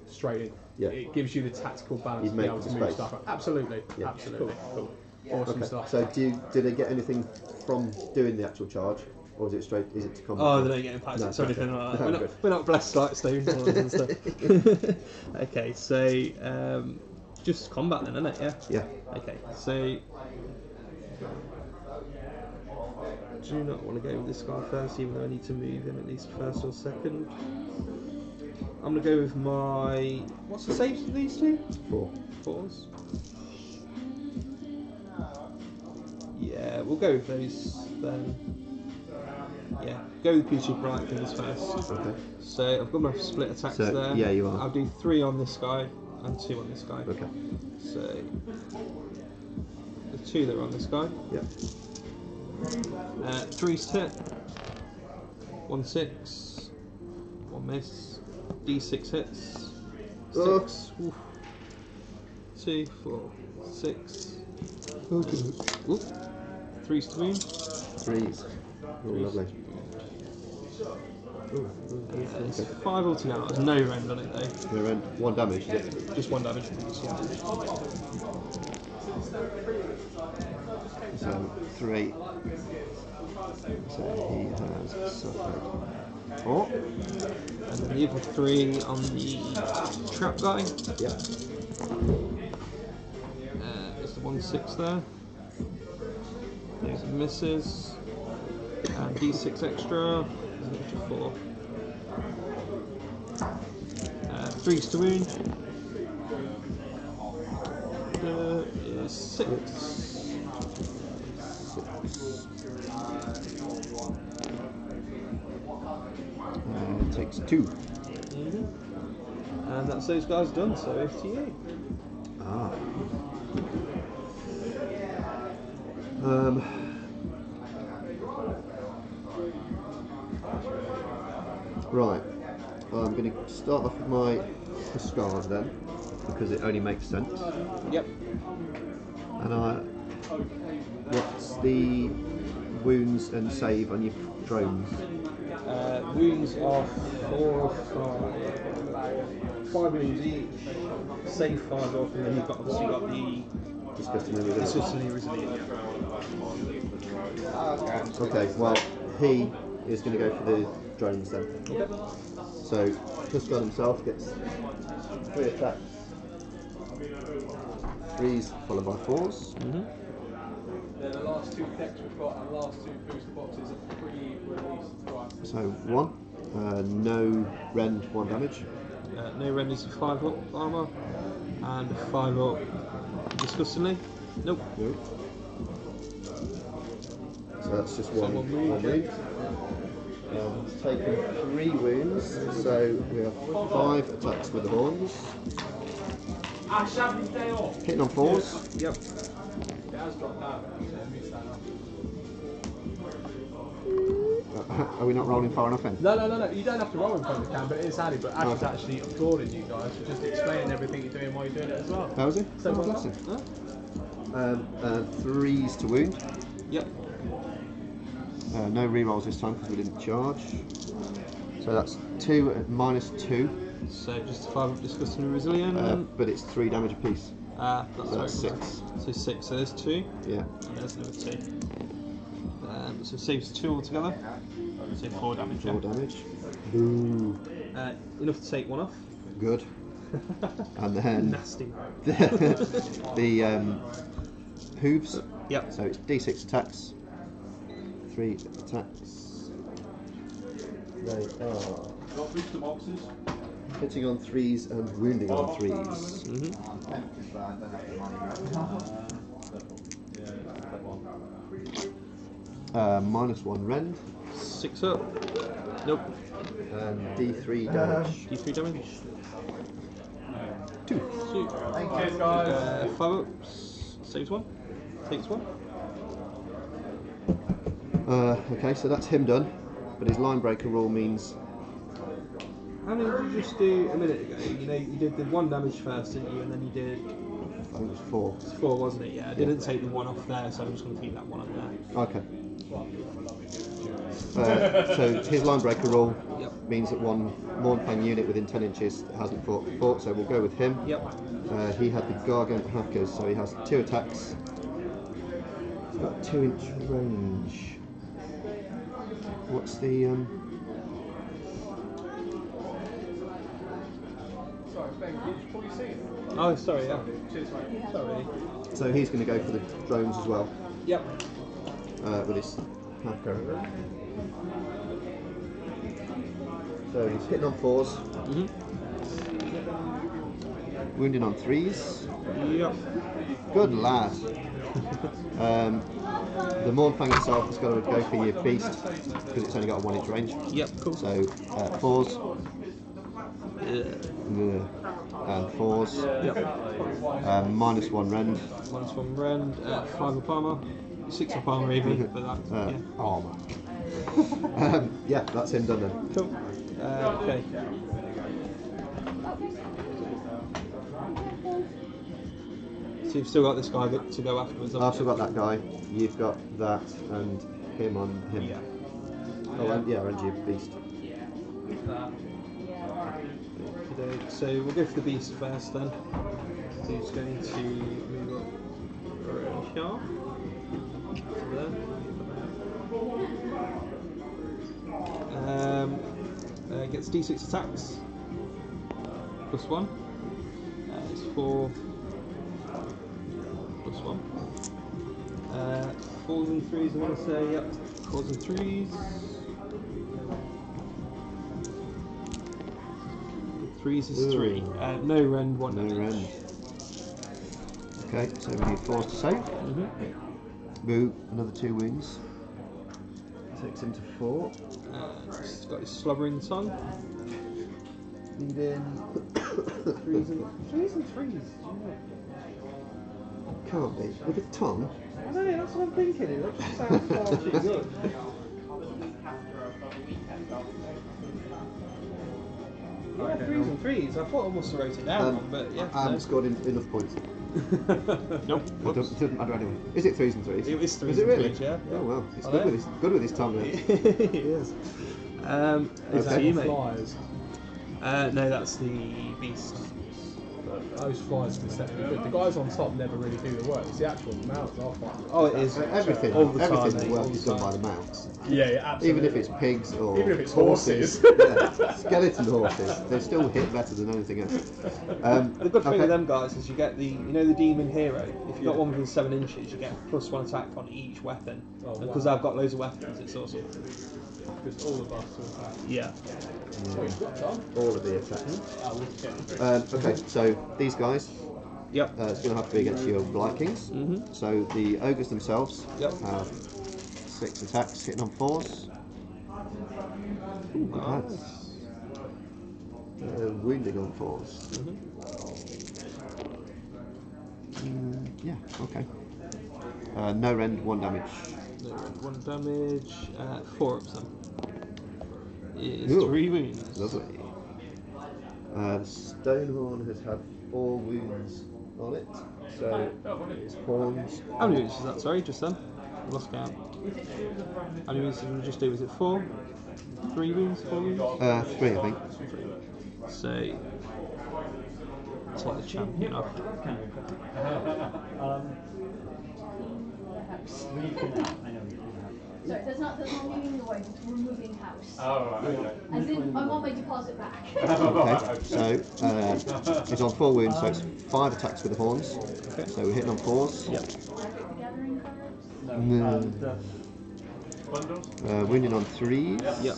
straight in. Yeah. It gives you the tactical balance You'd to be make able to the move space. stuff. Absolutely, Yeah. absolutely. Cool. Awesome Okay. stuff. So do they get anything from doing the actual charge, or is it straight? Is it to combat? Oh, they don't get impacted No, or anything okay. like that. Oh, We're not, good. we're not blessed like Stone and stuff. Okay, so just combat then, isn't it? Yeah. Yeah. Okay, so do not want to go with this guy first, even though I need to move him at least first or second. I'm going to go with my. What's the saves for these two? 4. 4s. Yeah, we'll go with those then. Yeah, go with Peachy Bright things first. Okay. So I've got my split attacks So, there. yeah, you are. I'll do 3 on this guy and 2 on this guy. Okay. So the 2 that are on this guy. Yeah. 3's hit. 1 6. 1 miss. D6 hits. 6. Oh. Oof. 2, 4, 6. Okay. Oop. 3's to wound. 3s. Oh, lovely. Ooh, Yeah, it's okay. 5 altogether. There's no rend on it though. They're 1 damage, is it? Just 1 damage piece, yeah. So 3. So he has suffered 4. And then the other 3 on the trap guy. Yeah. There's the 1 6 there. Those are misses. And D6 extra. There's an extra 4. 3's to wound. Is 6. Takes 2. And that's those guys done, so over to you. Ah. Right. I'm going to start off with my discard then, because it only makes sense. Yep. And what's the wounds and save on your drones? Wounds are 4 or 5. 5 wounds each. Save 5 off, and then you've obviously got the disgustingly resilient. Okay, well, he is going to go for the drones then. Okay. So, Tuskar himself gets 3 attacks. 3s followed by 4s. Then the last 2 decks we've got and the last 2 booster boxes are pre-released. Right. So 1, no rend, 1 damage. No rend is a 5 up armour, and a 5 up disgustingly. Nope. No. So that's just one one wound, He's taken 3 wounds, so we have 5 attacks with the horns. Hitting on 4s. Yep. It has dropped out. Are we not rolling far enough in? No. You don't have to roll in front of the cam, but it is handy. But Ash is Okay. actually applauding you guys for just explaining everything you're doing while you're doing it as well. How was he? So Oh, well bless done. him. 3s to wound. Yep. No rerolls this time because we didn't charge. So that's 2 at -2, So just a 5 up disgustingly resilient. but it's 3 damage apiece. So that's 6. So 6. So there's 2. Yeah. And there's another 2. So saves 2 altogether. So 4 damage. 4 damage. Boo. Enough to take 1 off. Good. And then Nasty. the hooves. Yep. So it's D6 attacks. 3 attacks. They are hitting on 3s and wounding on 3s. -1 rend. 6 up. Nope. And D3 damage. D3 damage. 2. 5 up. Saves 1. Takes 1. Okay, so that's him done. But his line breaker rule means. How many did you just do a minute ago? You know, you did the 1 damage first, didn't you? And then you did. I think it was 4. It's 4, wasn't it? Yeah, I didn't take the 1 off there, so I'm just going to keep that 1 up there. Okay. So his line breaker rule means that one Mornfang unit within 10 inches hasn't fought before, so we'll go with him. Yep. He had the Gargant Hackers, so he has 2 attacks. He's got 2-inch range. What's the Oh, sorry, yeah. Sorry. So he's going to go for the drones as well. Yep. With his hacker. So he's hitting on 4s. Wounding on 3s. Yep. Good lad. The Mornfang itself has got to go for your beast because it's only got a 1-inch range. Yep, cool. So 4s. And 4s. Yep. -1 rend. -1 rend. 5 up armour. 6 up armour even, but that's armour. Yeah, that's him done then. Cool. Okay. So you've still got this guy to go afterwards. I've still got that guy. You've got that and him on him. Yeah. Oh, and your beast. So we'll go for the beast first then. So he's going to move up around here. There. Gets D6 attacks. +1. It's 4. +1. 4s and 3s, I want to say. Yep. 4s and 3s. 3s is 3. No rend, 1 damage. No rend. Okay, so we need 4s to save. Boo, another 2 wounds. Takes him to 4. He's got his slobbering tongue. Lead in. 3s and 3s. Can't be. With a tongue? I know, that's what I'm thinking. It just sounds far too good. Yeah, 3s and 3s. I thought I must have wrote it down, but yeah. I haven't scored enough points. Nope. It doesn't matter anyway. Is it 3s and 3s? It is 3s Is it and really? 3s, yeah. Oh well, it's good with his tongue then. It is. Is that you, mate? Flies. No, that's the beast. Those flies can step good. The guys on top never really do the work. It's the actual mounts are fine. Oh, it is. Everything All the time, in the mate, work all is the done time. by the mounts. Yeah, absolutely. Even if it's pigs or Even if it's horses. Yeah, skeleton horses, they still hit better than anything else. The good thing with them guys is you get the, the demon hero. If you've got one within 7 inches, you get +1 attack on each weapon. Oh, and because I've got loads of weapons, it's awesome. Because all of us will attack. Yeah. All of the attacks. Okay, so these guys. Yep. It's going to have to be against your Vikings. So the ogres themselves have 6 attacks, hitting on 4s. Nice. Wounding on 4s. Yeah, okay. No rend, 1 damage. No rend, 1 damage. 4 of them. Is Ooh. 3 wounds. Lovely. The Stonehorn has had 4 wounds on it, so its horns. How many wounds is that? Sorry, just then. I lost count. How many wounds did we just do? Was it 4? 3 wounds? 4 wounds? 3, I think. So take the champion off. Sorry, that's not moving away, it's removing house. Oh, right, okay. As in, I want my deposit back. Okay, so he's on 4 wounds, so it's 5 attacks with the horns. Okay. So we're hitting on 4s. Yep. Gathering cards? No. Bundles? Wounding on 3s. Yep.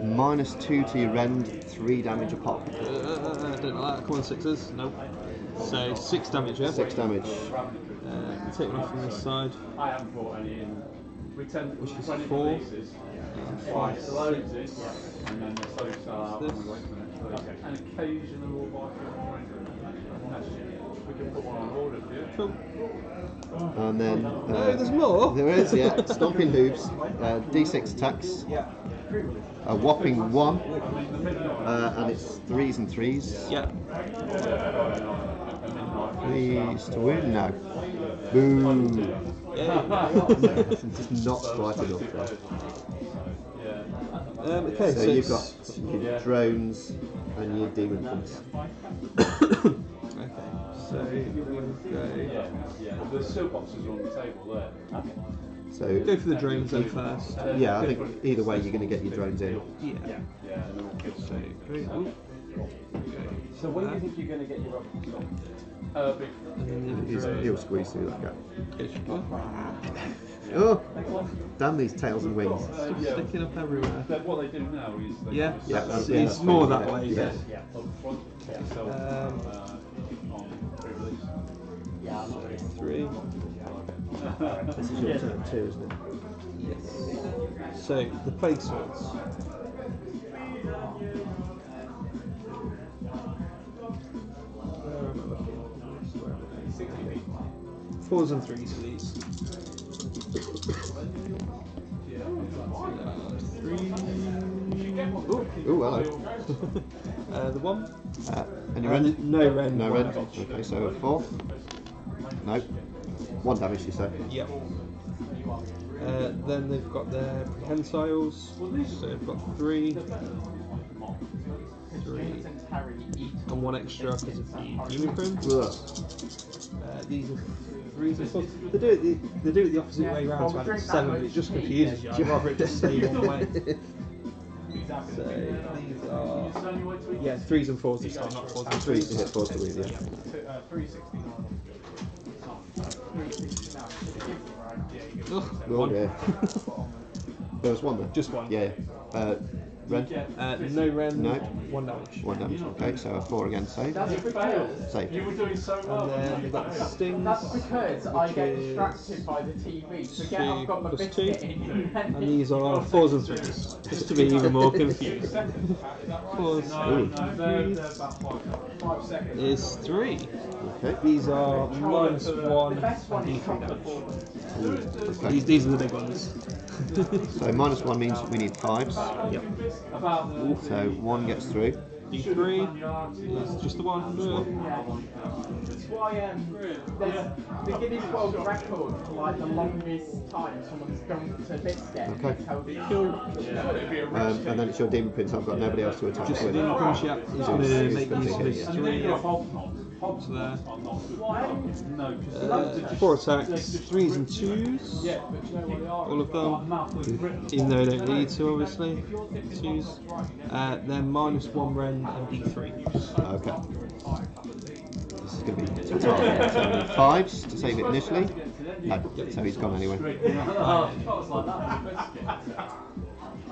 -2 to your rend, 3 damage a pop. I don't know that. Come on, 6s. Nope. So 6 damage, yeah? 6 damage. Take one from this side. I haven't bought any in. We tend Which is 20 4. releases. 5 sixes, and then the slowly start out This. and we wait for the next release. And occasionally we'll buy we can put one on order for you. Cool. And then. No, there's more. There is, yeah. Stomping Hooves, D6 attacks. A whopping 1. And it's 3s and 3s. Yeah. Please to win now. Boom. Just not quite enough there. Okay, So you've got your drones and your demon prince. Okay, so we'll go. The still boxes are on the table there. So Go for the drones then first. yeah, I think either way you're going to get your drones in. Yeah. So great. So when do you think you're going to get your rubber from? And then the other drone. He'll squeeze through that gap. Goes for Oh, damn these tails and wings. sticking up everywhere. What they do now is they Yeah, Yeah, it's, yeah, it's that's more fine, that yeah. way. Yeah. up front sell on pre-release. So 3. This is your turn too, isn't it? Yes. So the plague swords. Where am I looking? Where am I? 4s and 3s for these. 3. Oh, hello. The 1. Any rend? No rend. No one rend. damage. Okay, so a 4. No. 1 damage, you say? Yep. Then they've got their prehensiles. So they've got 3. 3. And 1 extra because of the demon prince. Ugh. These are 3s and 4s. They do it the opposite way round, so I had 7, but it just confuses you. I'd rather it just stay one way. So these are 3s and 4s this time, not 4s and 3 to 3s. hit, 4 to win, yeah. 369. Ugh, Oh, 1. yeah. There was 1 there? Just 1. Yeah. Rend? No rend. No. 1 damage. 1 damage. Okay, so a 4 again, save. Save. You were doing so well. And then they've got the stings. That's because I which get is distracted by the TV. Forget I've got my 2 plus biscuit 2. in. And these are 4s and 3s, just to be even more confused. 4s and 3s is 3. Okay. These are -1 The best and one is D3 chocolate damage. balls. Okay. These are the big ones. So -1 means we need 5s. Yep. So 1 gets through. D3 is just the 1. That's why there's the Guinness World Record for like the longest time someone's dunked a biscuit. Okay. Cool. And then it's your demon prince. I've got nobody else to attack Just with. the demon prince, yeah. He's going to make use of his 3. Hogs there. No, 4 attacks, 3s and 2s. All of them. Even though I don't need to, obviously. 2s. Then -1 rend and D3. Okay. This is going to be tough. So we need 5s to save it initially. No, so he's gone anyway.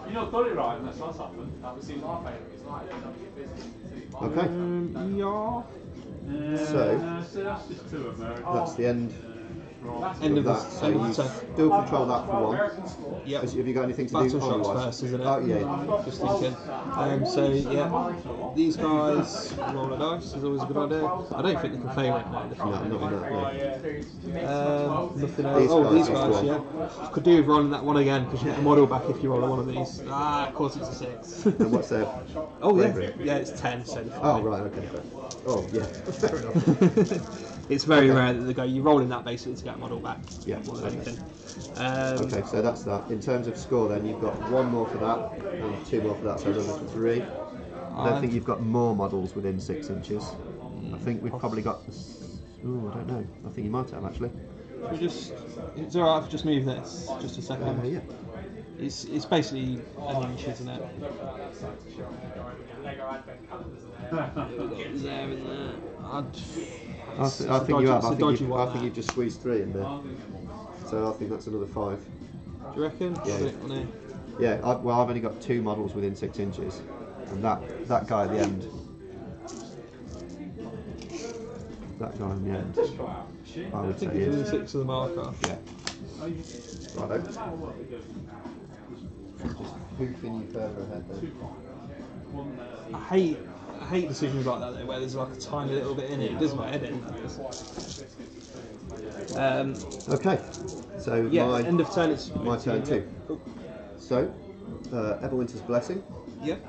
You not got it right unless that's happened. That would seem our favourite. It's like Okay. Yeah. So that's just too American. that's the end. End of that. So you still control that for 1. Yep. Have you got anything to Battle do shots otherwise? first, isn't it? Oh yeah. Just thinking. So yeah, these guys roll a dice is always a good idea. I don't think they can fail it. No, not in that way. Nothing else. These guys, yeah. Could do with rolling that 1 again because you get the model back if you roll one of these. Of course it's a 6. And what's their? Oh yeah, bravery? yeah, it's 10. So Oh right, okay. Oh yeah, fair enough. it's very rare that they go. You're rolling that basically to get a model back. Yeah. More than anything. Okay, so that's that. In terms of score, then you've got 1 more for that and 2 more for that, so another 3. I don't think you've got more models within 6 inches. I think we've probably got. Oh, I don't know. I think you might have actually. It's alright if I just move this just a second. Yeah. It's basically an inch, isn't it? There and there. I think you have. I think you've just squeezed 3 in there. So I think that's another 5. Do you reckon? Yeah. Yeah. I've only got 2 models within 6 inches, and that guy at the end. That guy in the end. I would say it's within 6 of the marker. Yeah. Righto. Just poofing you further ahead there. I hate decisions like that though, where there's like a tiny little bit in it. It does my head in. Okay, so yeah, end of turn. It's my turn too. Cool. So, Everwinter's Blessing. Yep.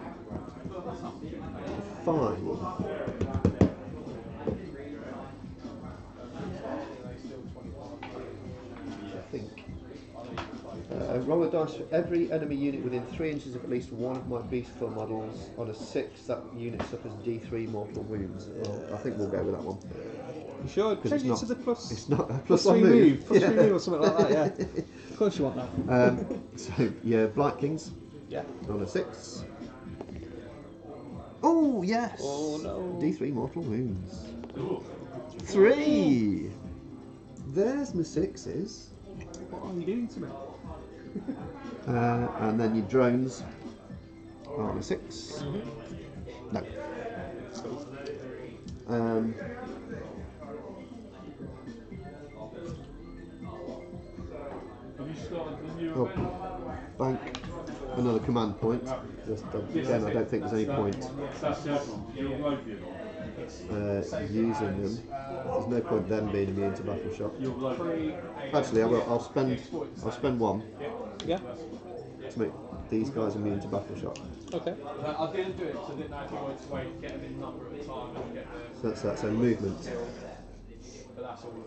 5. I think. Roll a dice for every enemy unit within 3 inches of at least one of my beast form models. On a 6, that unit suffers D3 mortal wounds. I think we'll go with that one. You sure? Because it's the plus. It's not a plus 1 move. Plus 3 move or something like that. Yeah. Of course you want that. So yeah, Blight Kings. Yeah. On a 6. Oh yes. Oh no. D3 mortal wounds. 3. There's my 6s. What are you doing to me? And then your drones on a 6. No. Oh, bank another command point. Just again, I don't think there's any point using them. There's no point them being immune to battle shock. Actually, I will. I'll spend 1. Yeah. To make these guys immune to battle shock. I Okay. didn't do it because I didn't know if you wanted to wait, get them in number at a time and get there. So that's that. So movement. But that's all of them.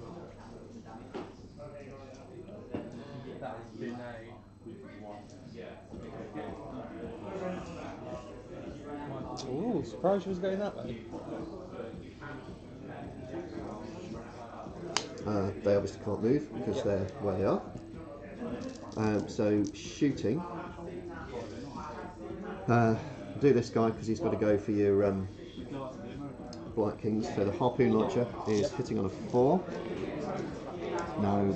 That has been Ooh, surprised you was going that way. They obviously can't move because they're where they are. So shooting. Do this guy because he's got to go for your Blight Kings. So the harpoon launcher is hitting on a 4. No.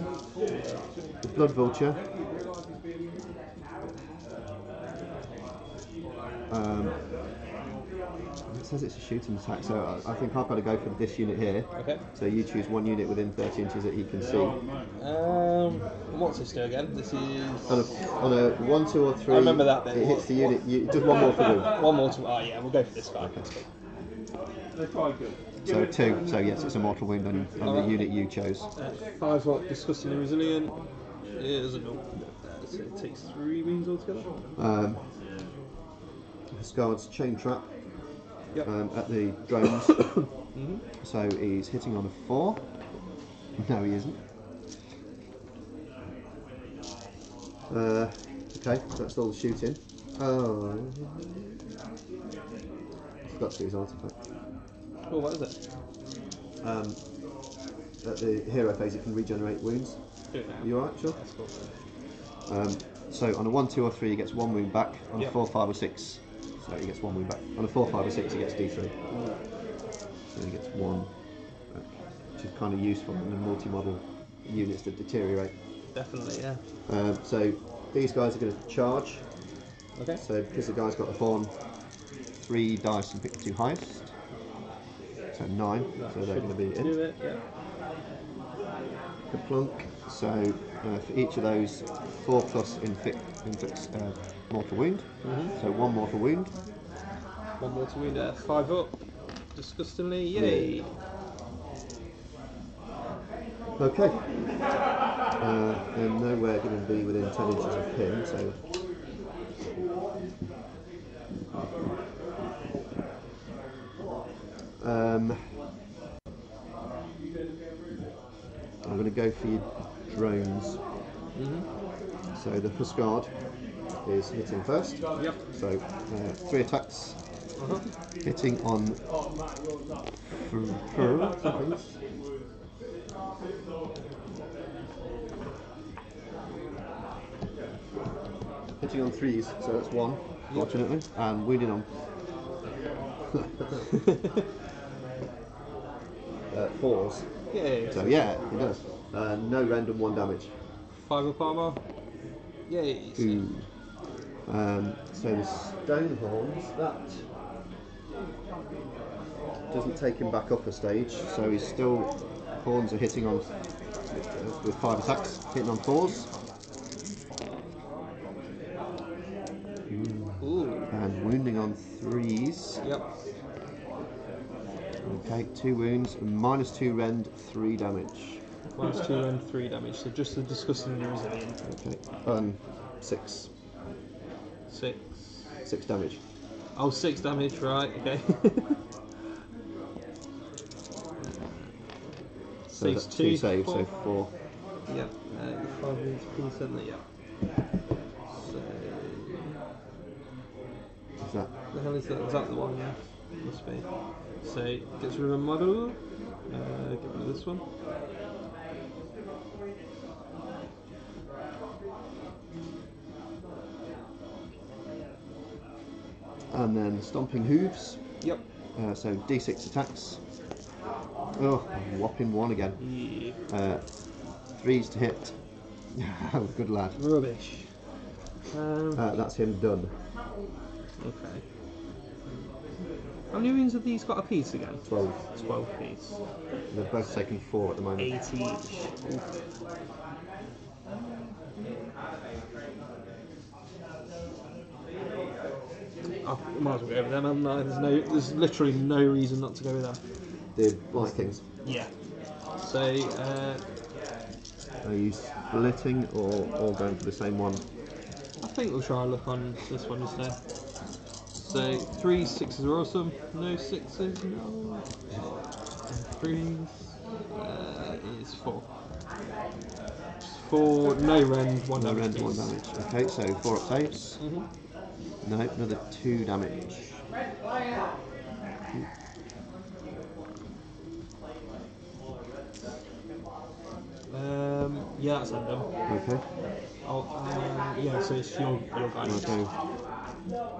The Blood Vulture. It says it's a shooting attack, so I think I've got to go for this unit here. Okay. So you choose 1 unit within 30 inches that he can see. What's this do again? This is on a 1, 2, or 3. I remember that bit. It hits the unit. It does 1 more for wound. 1 more to. Oh yeah, we'll go for this guy. They're quite good. So 2. So yes, it's a mortal wound on the unit you chose. 5 what? Disgustingly resilient. It is a no. So it takes 3 wounds altogether. Discards chain trap. Yep. At the drones. So he's hitting on a 4. No, he isn't. Okay, that's all the shooting. Oh, I forgot to use artifact. Oh, what is it? At the hero phase, it can regenerate wounds. Do it now. You alright, sure? That's cool. So on a 1, 2, or 3, he gets 1 wound back. On a 4, 5, or 6, so he gets 1 wound back. On a 4, 5, or 6, he gets D3. So he gets 1 back, which is kind of useful in the multi-model units that deteriorate. Definitely, yeah. So these guys are going to charge. Okay. So because the guy's got the horn, 3 dice and pick the 2 highest. So 9. So they're going to be in. Do it, yeah. Plunk. So for each of those, 4 plus inflicts mortal wound. So 1 mortal wound. 1 more to wound at 5 up. Disgustingly, yay! Okay. And nowhere going to be within 10 inches of him. So. I'm going to go for your drones. So the Huskard is hitting first. Yep. So 3 attacks hitting on hitting on 3s, so that's 1, fortunately, and wounding on 4s. Yay. So yeah, it does. No random 1 damage. 5 up armor. Yay. Ooh. So the stone horns, that doesn't take him back up a stage, so he's still, horns are hitting on with 5 attacks, hitting on 4s. Ooh. And wounding on 3s. Yep. Okay, 2 wounds, -2 rend, 3 damage. -2 and 3 damage, so just the disgusting resilient. Okay, 6. 6. 6 damage. Oh, 6 damage, right, okay. So that's 2 saves, so 4. Yep, 5 wounds, percent, yep. So. Is that? The hell is that? Is that the one? Yeah, must be. So, gets rid of a model. Get rid of this one. And then stomping hooves. Yep. So D6 attacks. Oh, whopping 1 again. Yeah. 3s to hit. Oh, good lad. Rubbish. That's him done. Okay. How many wounds have these got a piece again? 12. 12 piece. They're both taking 4 at the moment. 8 each. Oh, might as well go over them, haven't I? There's literally no reason not to go with them. The white things. Yeah. So, Are you splitting or all going for the same one? I think we'll try a look on this one instead. So 3 6s are awesome. No 6s, no. 3s is 4. 4, no rend, 1 No damage. rend, 1 damage. Okay, so 4 up saves. No, another 2 damage. Yeah, that's them. Okay. Oh, yeah, so it's your guys. Okay.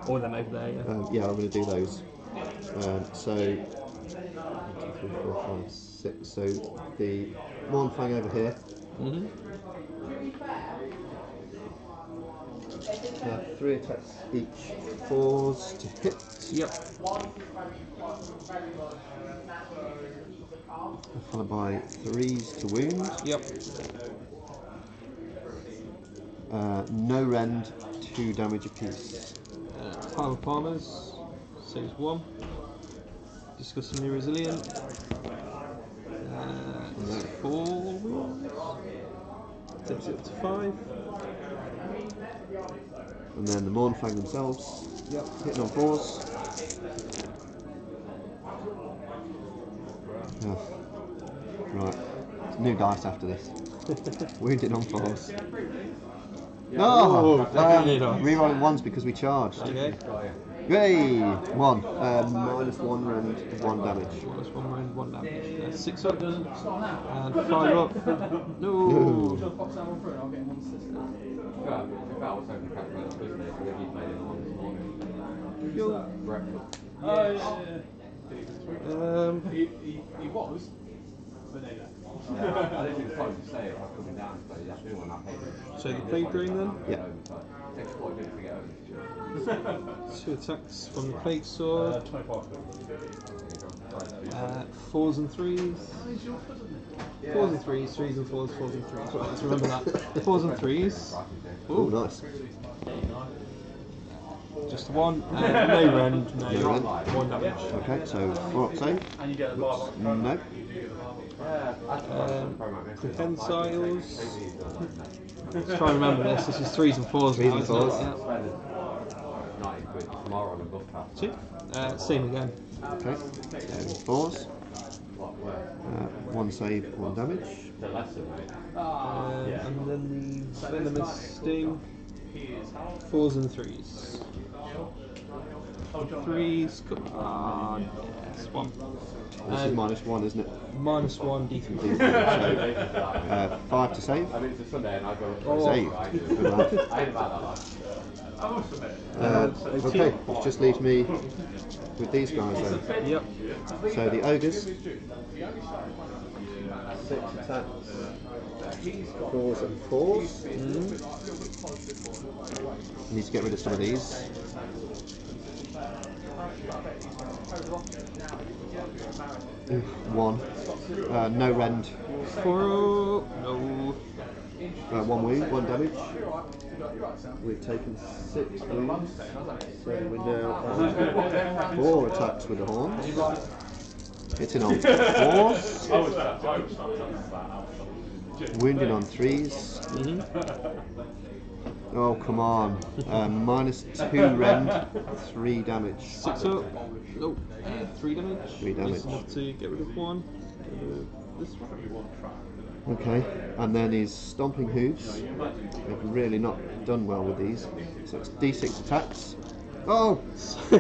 Or them over there, yeah. Yeah, I'm going to do those. So 1, 2, 3, 4, 5, 6. So the one fang over here. 3 attacks each. 4s to hit. Yep. Followed by 3s to wound. Yep. No rend, 2 damage apiece. 5 of farmers, saves 1. Disgustingly resilient. 4 wounds. Takes it up to 5. And then the Mournfang themselves. Yep. Hitting on 4s. Oh. Right. New dice after this. Wounded on 4s. No! Rerolling 1s because we charged. Okay. Yay! 1. -1 rend, 1 damage. -1 rend, 1 damage. 6 up. And 5 up. No! Yo. He was, but no. So the plague drain then? Yeah. 2 attacks from the plague sword. 4s and 3s. 4s and 3s, 3s and 4s, 4s and 3s. Right, let's remember that. 4s and 3s. Oh, nice. Just 1. No rend, no rend. 1 damage. Okay, so 4 up save. And you get a bar. No. Prehensiles. Let's try and remember this. This is 3s and 4s. 3s and 4s. Yeah. 2. Same again. Okay, so 4s. 1 save, 1 damage. And then the venomous sting. 4s and 3s. 3s, come on. Yes, 1. This is -1, isn't it? -1, D3. So, 5 to save. Save. Good lad. Okay, it just leaves me with these guys then. Yep. So the ogres. 6 attacks. 4s and 4s. Need to get rid of some of these. 1. No rend. 4. No. 1 wound, 1 damage. We've taken 6 wounds. So we're now on 4 attacks with the horns. Hitting on 4s. Wounding on 3s. Oh, come on. -2 rend, 3 damage. 6 up. Nope. 3 damage. 3 damage. Just enough to get rid of 1. Get rid of this one. Okay, and then his stomping hooves. They've really not done well with these. So it's D6 attacks. Oh!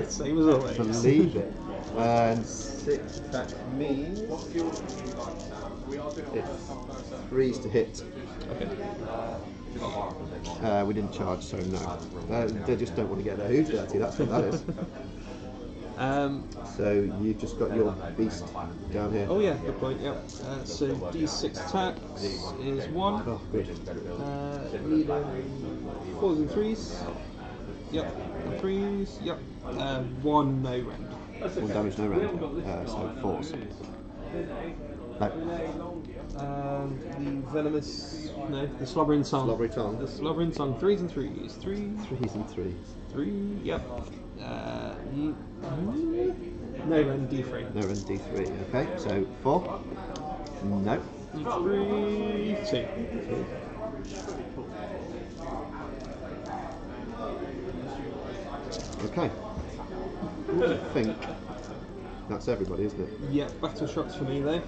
Same as always. Believe it. And 6 attacks means it's 3s to hit. Okay. We didn't charge, so no. They just don't want to get their hooves dirty, that's what that is. So you've just got your beast down here. Oh yeah, good point, yep. So D6 attacks is 1. Oh, good. Leading 4s and 3s. Yep. And 3s. Yep. 1 no rend. 1 damage, no rend. So 4s. No. The venomous, no, the slobbering tongue. Slobbery tongue. The slobbering tongue, 3s and 3s. 3, 3s and 3s. 3, yep. No rend, D3. No rend, D3. Okay, so 4. No. 3, 2. Okay. I think that's everybody, isn't it? Yeah, battle shots for me though.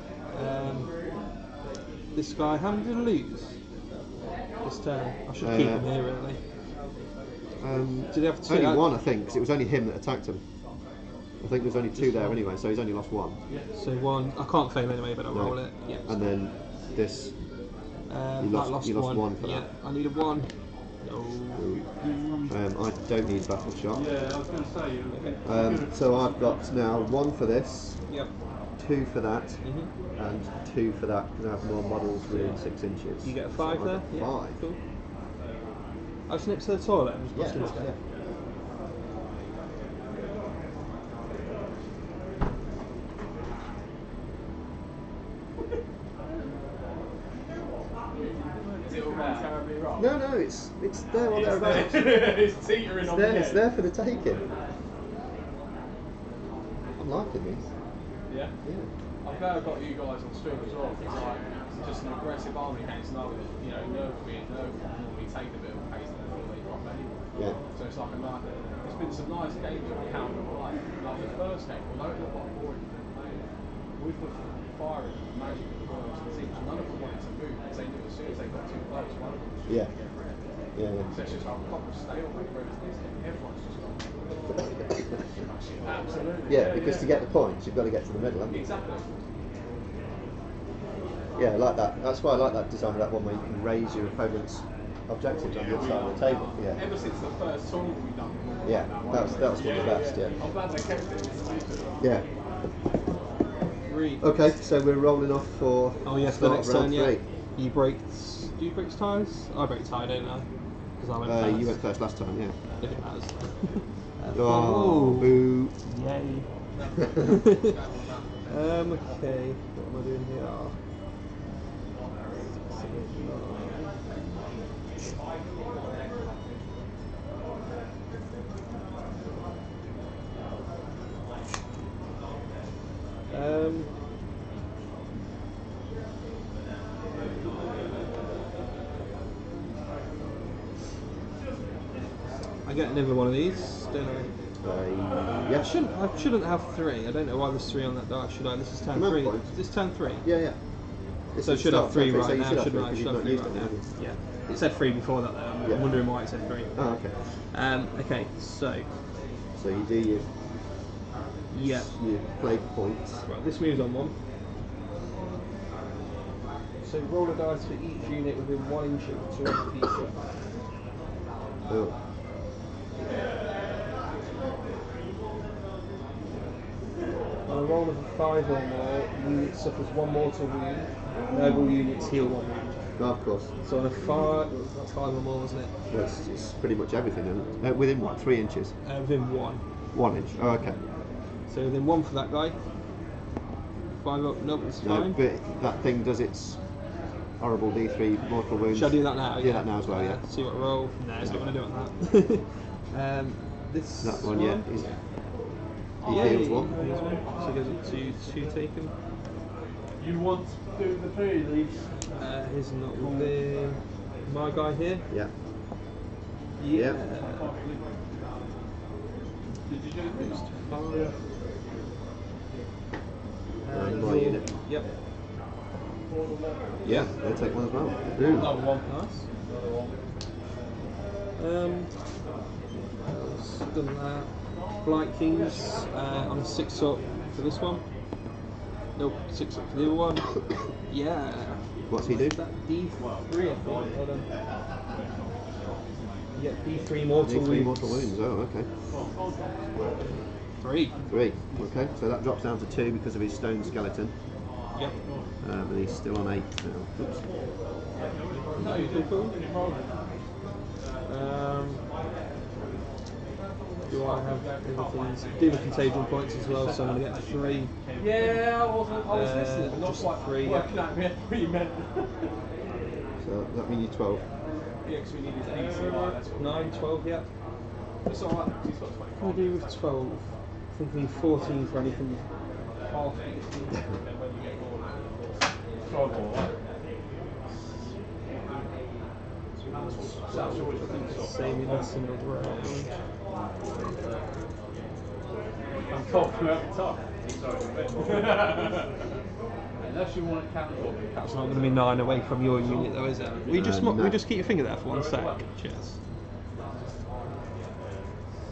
This guy, how many did I lose? This turn. I should keep him here really. Did he have 2? Only 1, I think, because it was only him that attacked him. I think there's only 2 there anyway, so he's only lost 1. So 1. I can't fame anyway, but I'll No. roll it. Yeah. And then this, you lost 1 for yeah, that. I need a 1. No. I don't need battle shot. Yeah, I was going to say. So I've got now 1 for this, Yep. 2 for that, and 2 for that, because I have more models within 6 inches. You get a 5 so there? I've got 5. Cool. I'll snip to the toilet and just Yeah, bust in. yeah. Is it all gone terribly wrong? No, it's there or thereabouts. It's teetering on the It's edge. there for the taking. I'm liking these. Yeah? Yeah. I'm glad I got you guys on stream as well, because like, just an aggressive army against another, you know, nerve being nerve normally take a bit of pace before they drop anyway. Yeah. So it's like a nice, there's been some nice games on account of like the first game, although it looked like boring to play, we put fire in magic in the Warlords and teams, none of them wanted to move, because they knew as soon as they got too close, one of them was Yeah. just get rid. Yeah. So it's just like a proper stalemate, whereas this game, everyone's just gone. Absolutely. Yeah, because to get the points, you've got to get to the middle, haven't you? Exactly. Yeah, I like that. That's why I like that design of that one where you can raise your opponent's objectives on the other side of the table. Yeah. Ever since the first tournament we've done. Yeah, that was one of the best. Yeah. I'm glad they kept it. Yeah. 3. Okay, so we're rolling off for Oh yes, the start next of round turn, yeah. 3. You break. Do you break ties? I break tie, don't I? Because I went first. You went first last time, yeah. If it matters. Oh, boo. Yay. Okay, what am I doing here? I get another one of these, don't I? Yeah. I shouldn't have 3. I don't know why there's 3 on that die, should I? This is turn Command 3. points. Is this turn 3? Yeah, yeah. This So I is should have start 3 turn right so you now, should have shouldn't I? 3 Should because have you've 3 not right used now. it, have you? Yeah. It said 3 before that, though. I'm wondering why it said 3. Oh, okay. Okay, so you do your yeah. your play points. Right, this moves on 1. So roll a dice for each unit within 1 inch of the terrific feature. Oh. On a roll of a 5 or more, unit suffers 1 mortal wound. Noble units heal 1 wound. Oh, of course. So on a 5, that's 5 or more, wasn't it? Well, it's pretty much everything. Isn't it? Within what, 3 inches? Within 1. 1 inch. Oh, okay. So within 1 for that guy. 5 up, nope, it's No, fine. but that thing does its horrible D3 mortal wounds. Should I do that now? Do that now as well, yeah. See what I roll? No, it's not going to do it on that. This That one, yeah. He yeah, heals he 1. heals 1. So it goes up to 2 taken. You want to do the pre-release? Here's not the my guy here. Yeah. Yeah. Did you do it? Goes to 5. And my unit. Yep. Yeah, they'll take 1 as well. Ooh. Another one. Nice. Another one. Done that. Blight Kings on a 6 up for this one. Nope, 6 up for the other one. Yeah. What's he do? That D3, I think. Hold on. Yeah, D3 mortal D3 wounds. mortal wounds. Oh, okay. 3. 3. Okay, so that drops down to 2 because of his stone skeleton. Yep. And he's still on 8 now. Oops. Cool. Do I have everything? Do the contagion points as well, so I'm going to get 3. Yeah, I was listening, but not just quite 3, working out what you meant. So that means you're 12. Yeah, because we need his DC, right? That's what 9, 12, yeah. it's alright, he's got 25. What do I do with 12? I think I need 14 for anything half. Saving us in a round. I'm talking about the top. Unless you want to count it. That's not going to be 9 away from your unit, though, is it? We just No. we just keep your finger there for 1 sec. Cheers.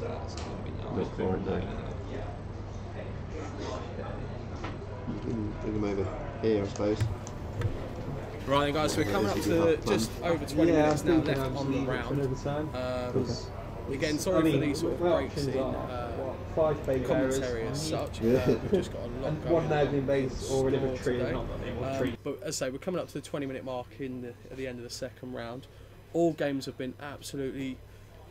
That's going to be 9. Look for it now. You can bring him over here, I suppose. Right then guys, so we're coming up to just over 20 minutes now left on the round. Again, sorry for these sort of breaks in 5 base commentary as such. Yeah. We've just got a lot and going 1 on nagging base or an today. infantry. Not that they will treat. But as I say, we're coming up to the 20-minute mark at the end of the second round. All games have been absolutely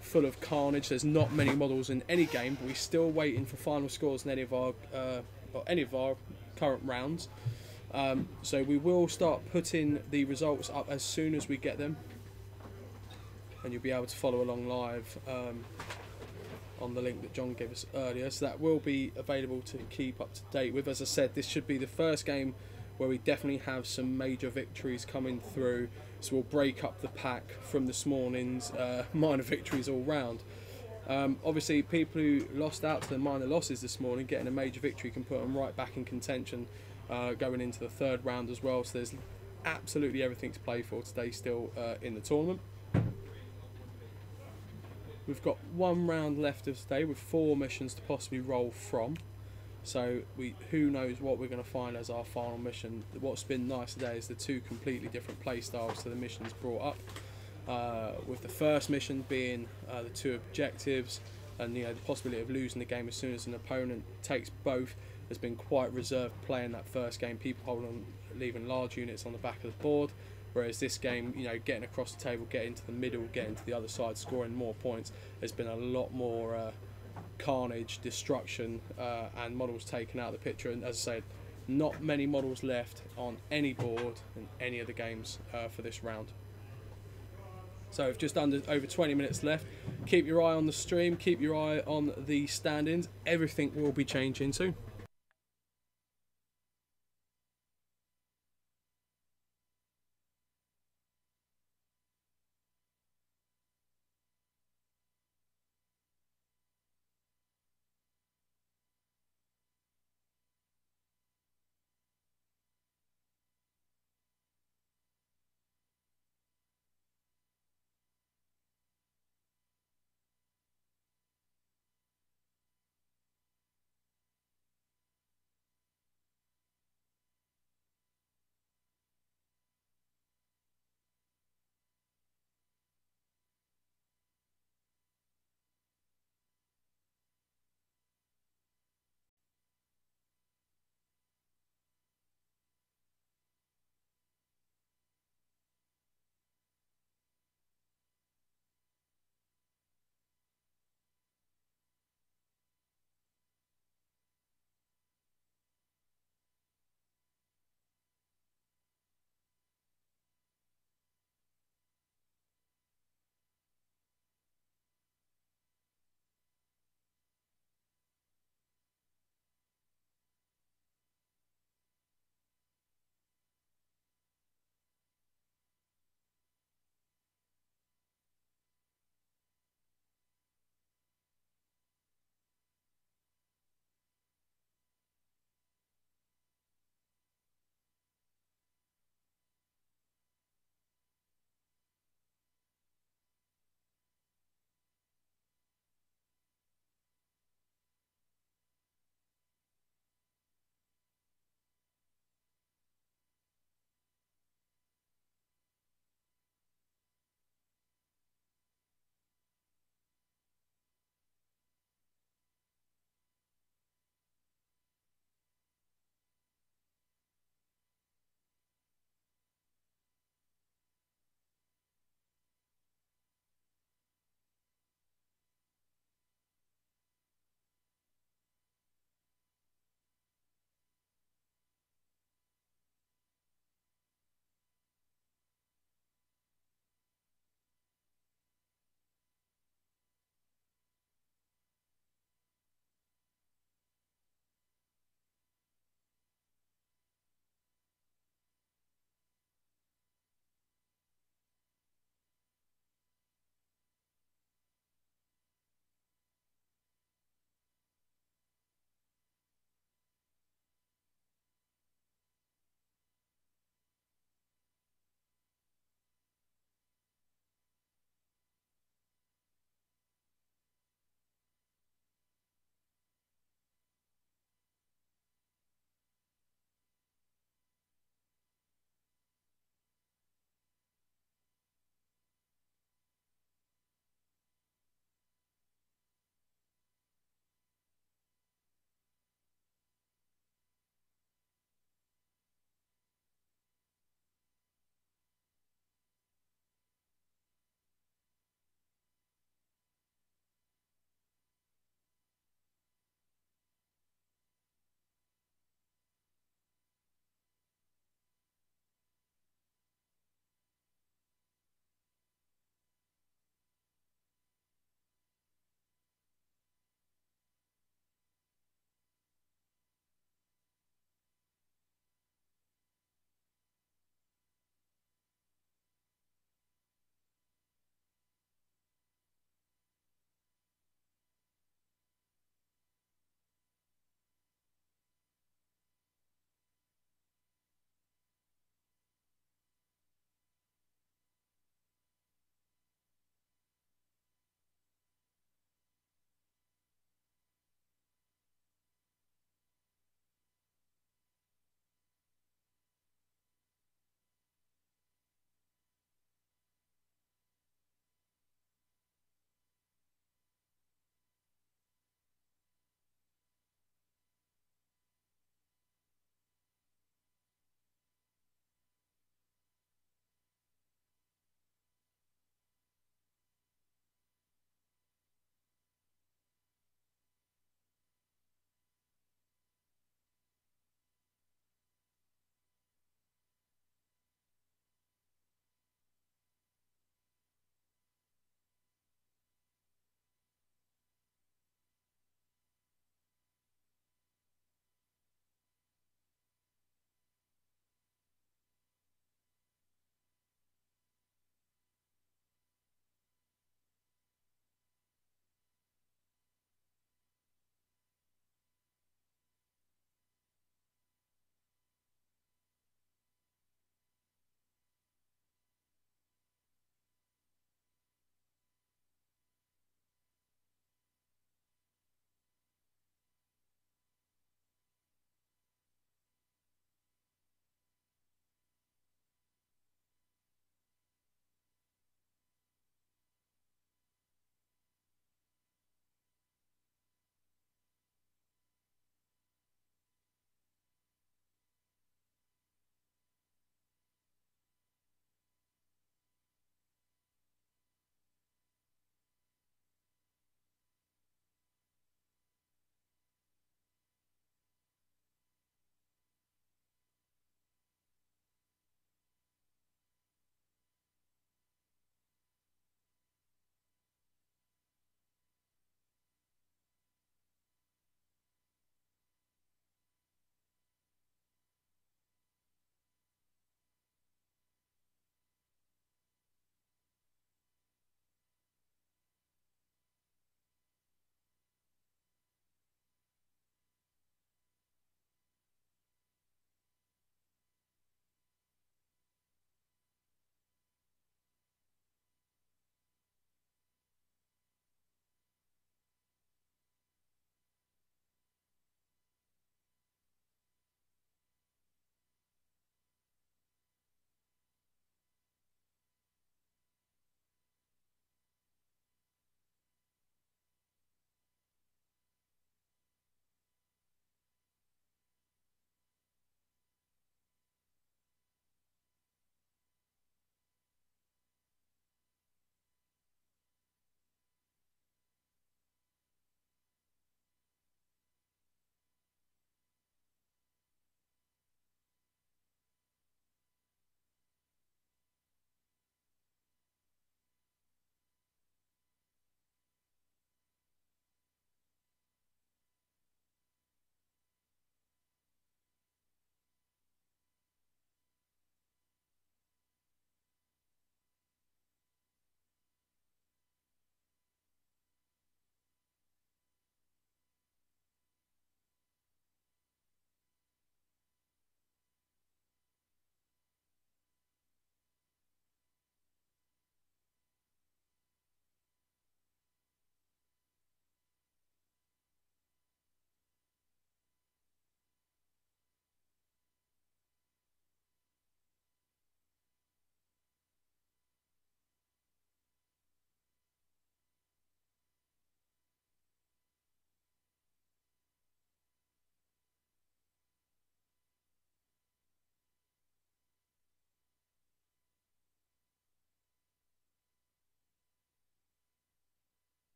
full of carnage. There's not many models in any game, but we're still waiting for final scores in any of our current rounds. So we will start putting the results up as soon as we get them, and you'll be able to follow along live on the link that John gave us earlier. So that will be available to keep up to date with. As I said, this should be the first game where we definitely have some major victories coming through, so we'll break up the pack from this morning's minor victories all round. Obviously, people who lost out to the minor losses this morning, getting a major victory can put them right back in contention going into the third round as well. So there's absolutely everything to play for today still in the tournament. We've got 1 round left of today with 4 missions to possibly roll from. So who knows what we're going to find as our final mission. What's been nice today is the 2 completely different play styles to the missions brought up. With the first mission being the 2 objectives, and the possibility of losing the game as soon as an opponent takes both. Has been quite reserved playing that first game. People leaving large units on the back of the board, whereas this game, getting across the table, getting to the middle, getting to the other side, scoring more points. There's been a lot more carnage, destruction, and models taken out of the picture. And as I said, not many models left on any board in any of the games for this round. So we've just over 20 minutes left. Keep your eye on the stream, keep your eye on the stand-ins. Everything will be changing soon.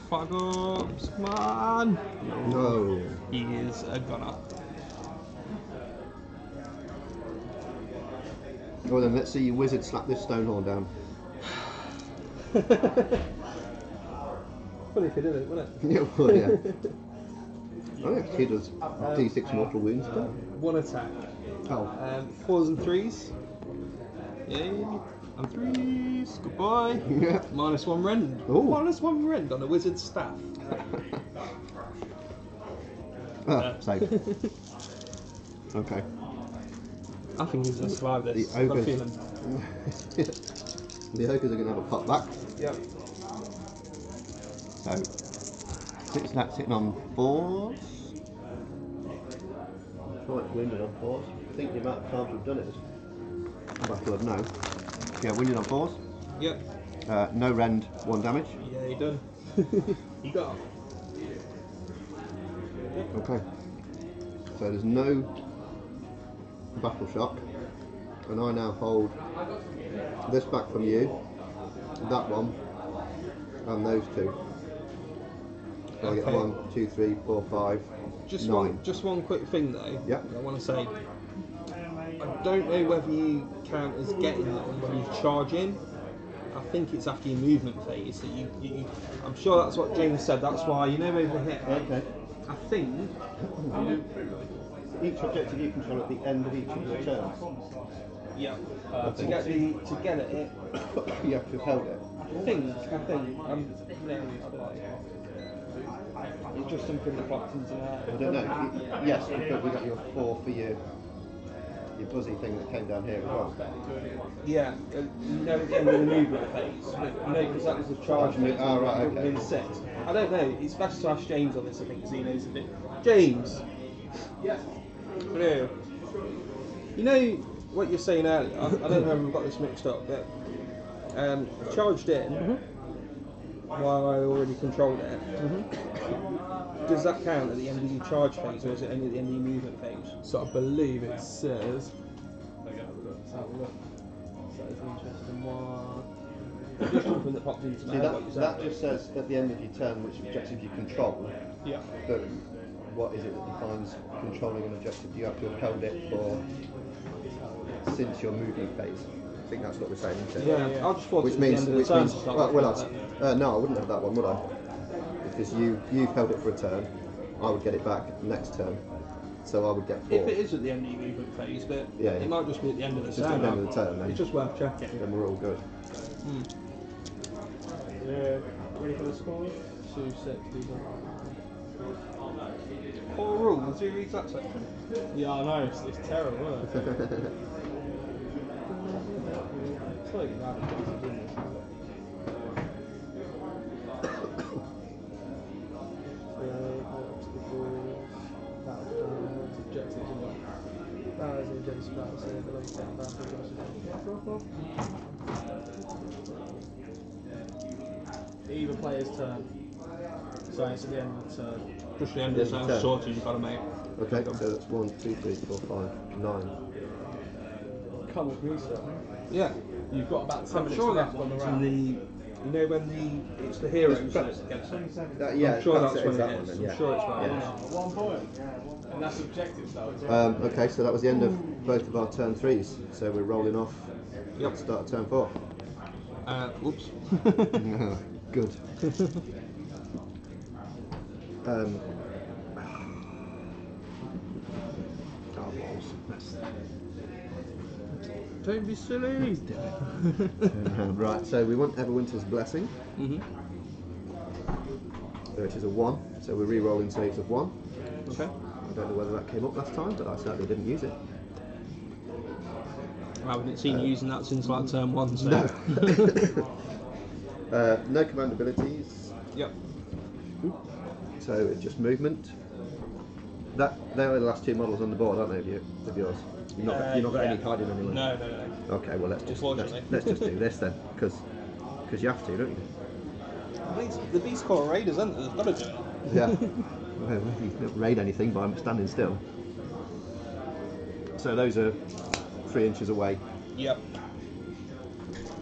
Fire ups, come on! No. He is a gunner. Well then, let's see your wizard slap this stone horn down. Funny if he did it, wouldn't it? Yeah, well, yeah. Oh yeah, he does D6 mortal wounds. One attack. Oh. 4s and 3s. Yay. And 3s. Goodbye. Yeah. -1 rend. Ooh. -1 rend on a wizard's staff. Save. Okay. I think he's going to survive this. The I've got a ogres. feeling. The ogres are going to have a pop back. Yep. So, 6 attacks hitting on 4s. Quite winded on 4s. I think the amount of times we've done it is Battle of No. Yeah, winded on 4s. Yep. No rend, 1 damage. Yeah, you done. You got off. Okay. So there's no battle shock, and I now hold this back from you, that one, and those 2. So I get 1, 2, 3, 4, 5, 9. Just one quick thing though. Yeah. I want to say. I don't know whether you count as getting them when you charge in. I think it's after your movement phase that you I'm sure that's what James said. That's why over here. Okay. I think. Each objective you control at the end of each of your turns. Yeah. To get it, You have to have held it. I think. No, I don't know. It's just something that popped into my head. I don't know. Yes, because we got your 4 for your buzzy thing that came down here as well. Yeah, at the end of the movement phase. Because that was the charge phase. Oh, right, okay. Within 6. I don't know. It's best to ask James on this, I think, because he knows a bit. James. Yes. Hello. You know what you're saying earlier? I don't know if I've got this mixed up, but charged in while I already controlled it. Does that count at the end of your charge phase, or is it only at the end of your movement phase? So I believe it says. Let's have a look. So it's an interesting one. Just something that popped into my See, head. What you said. that just says at the end of your turn which objective you control. Yeah. But what is it that defines controlling an objective? Do you have to have held it for since your movement phase? I think that's what we're saying, isn't it? Yeah, I just thought Which it was means, the end of the turn to start off with no, I wouldn't have that one, would I? Because you've held it for a turn, I would get it back next turn, so I would get 4. If it is at the end of your movement phase, but Yeah, it yeah. might just be at the end of the Just turn. at the end of the turn, then. It's just worth checking. Then we're all good. Yeah. Ready for the score? 260. 4 rules, who reads that section? Yeah, I know. It's terrible, isn't it? It's like rabbit dogs, isn't it? Objectives, isn't it? That is the objective battle, so the left down either player's turn. So it's at the end of the turn. Just the end of the turn, sorted, you've got to make. Okay, so that's 1, 2, 3, 4, 5, 9. Come with me, sir. Yeah. You've got about 10 I'm minutes sure left that on the one's round. in the, it's the heroes that gets it. Yeah, I'm sure that's it's when that it one is. then, I'm yeah. sure it's right. Yeah. 1 point. And that's objectives though, as well. Okay, so that was the end of both of our turn 3s, so we're rolling off. Yep. Start turn 4. Whoops. Good. Oh, balls. Don't be silly. Right, so we want Everwinter's Blessing, which is a 1, so we're re-rolling saves of 1. Okay. I don't know whether that came up last time, but I certainly didn't use it. I haven't seen you using that since like turn 1, so. No. No command abilities, Yep. so it's just movement. They are the last 2 models on the board, aren't they, of yours? You're not got any hiding anywhere? No. Okay, well let's just do this then, because you have to, don't you? The Beast Core Raiders, aren't they? They've got to do it. Yeah. Well, you don't raid anything by standing still. So those are 3 inches away. Yep.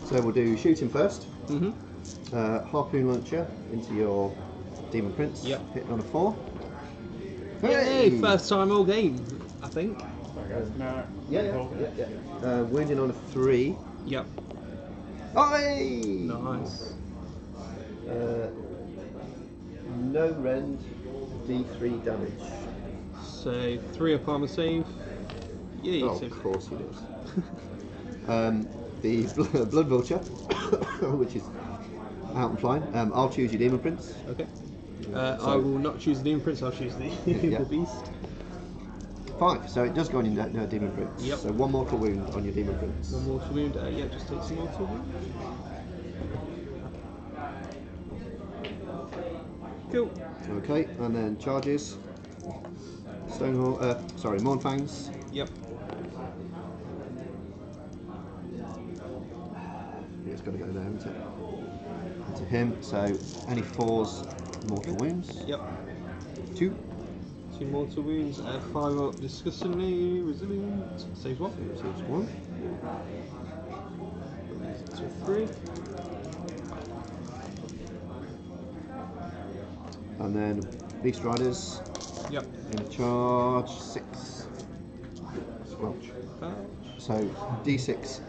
So we'll do shooting first. Harpoon launcher into your Demon Prince. Yep. Hitting on a 4. Hey, first time all game, I think. Yeah. Wounding on a 3. Yep. Oi! Nice. No rend, D3 damage. So 3 up armor save. Yeah, Oh, of course he does. The Blood Vulture, which is out and flying. I'll choose your Demon Prince. Okay. I will not choose the Demon Prince, I'll choose the, Yeah. the Beast. 5, so it does go on your Demon Prince. Yep. So 1 mortal wound on your Demon Prince. 1 mortal wound, yeah, just take some mortal wound. Cool. Okay, and then charges. Mournfangs. Yep. It's got to go there, isn't it? And to him, so any 4s, mortal wounds. Yep. 2. 2 mortal wounds, 5 up, disgustingly resilient, saves 1. Saves 1. 3. And then Beast Riders. Yep. In charge 6. Squelch. So D6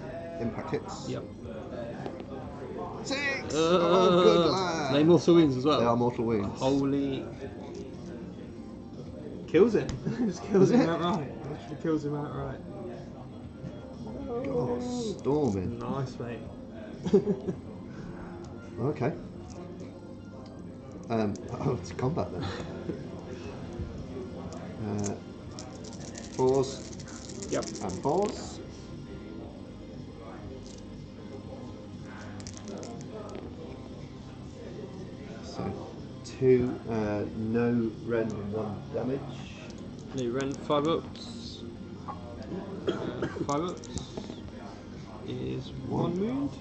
impact hits. Yep. 6! Oh, good lad! They mortal wounds as well? They are mortal wounds. Holy. Kills him. Just kills him outright. Literally kills him outright. Oh, storming. Nice, mate. Okay. It's combat then. 4s. Yep. And 4s. So 2, no rend and 1 damage. No rend, 5 ups. 5 ups is 1 wound.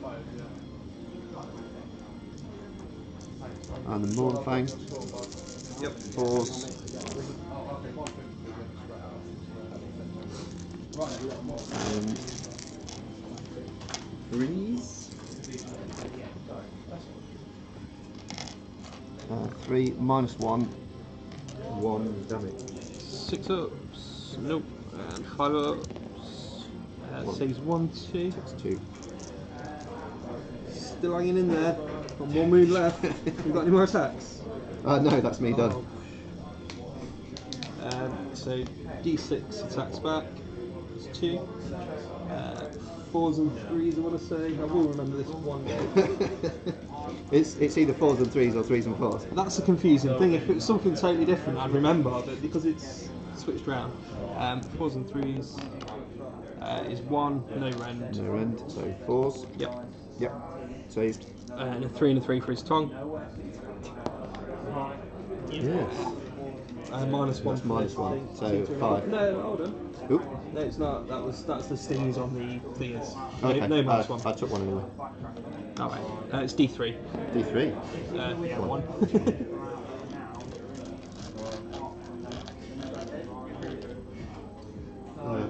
And the Mournfang. Yep. 4s. And 3s. 3 minus 1. 1 damage. 6 ups. Nope. And 5 ups. Saves 1, 2. 2. Still hanging in there. Got 1 wound left. You got any more attacks? No, that's me done. So D6 attacks back. It's 2. 4s and 3s, I want to say. I will remember this one game. It's either 4s and 3s or 3s and 4s. That's a confusing thing. If it was something totally different, I'd remember, but because it's switched around. 4s and 3s is 1, no rend. No rend, so 4s. Yep. Saved. And a 3 and a 3 for his tongue. Yes. Minus 1. That's minus 1, so 5. No, hold on. Oop. No, it's not. That's the stings on the fingers. No, Okay. no minus 1. I took 1 anyway. Alright. It's D3. D3. 1. I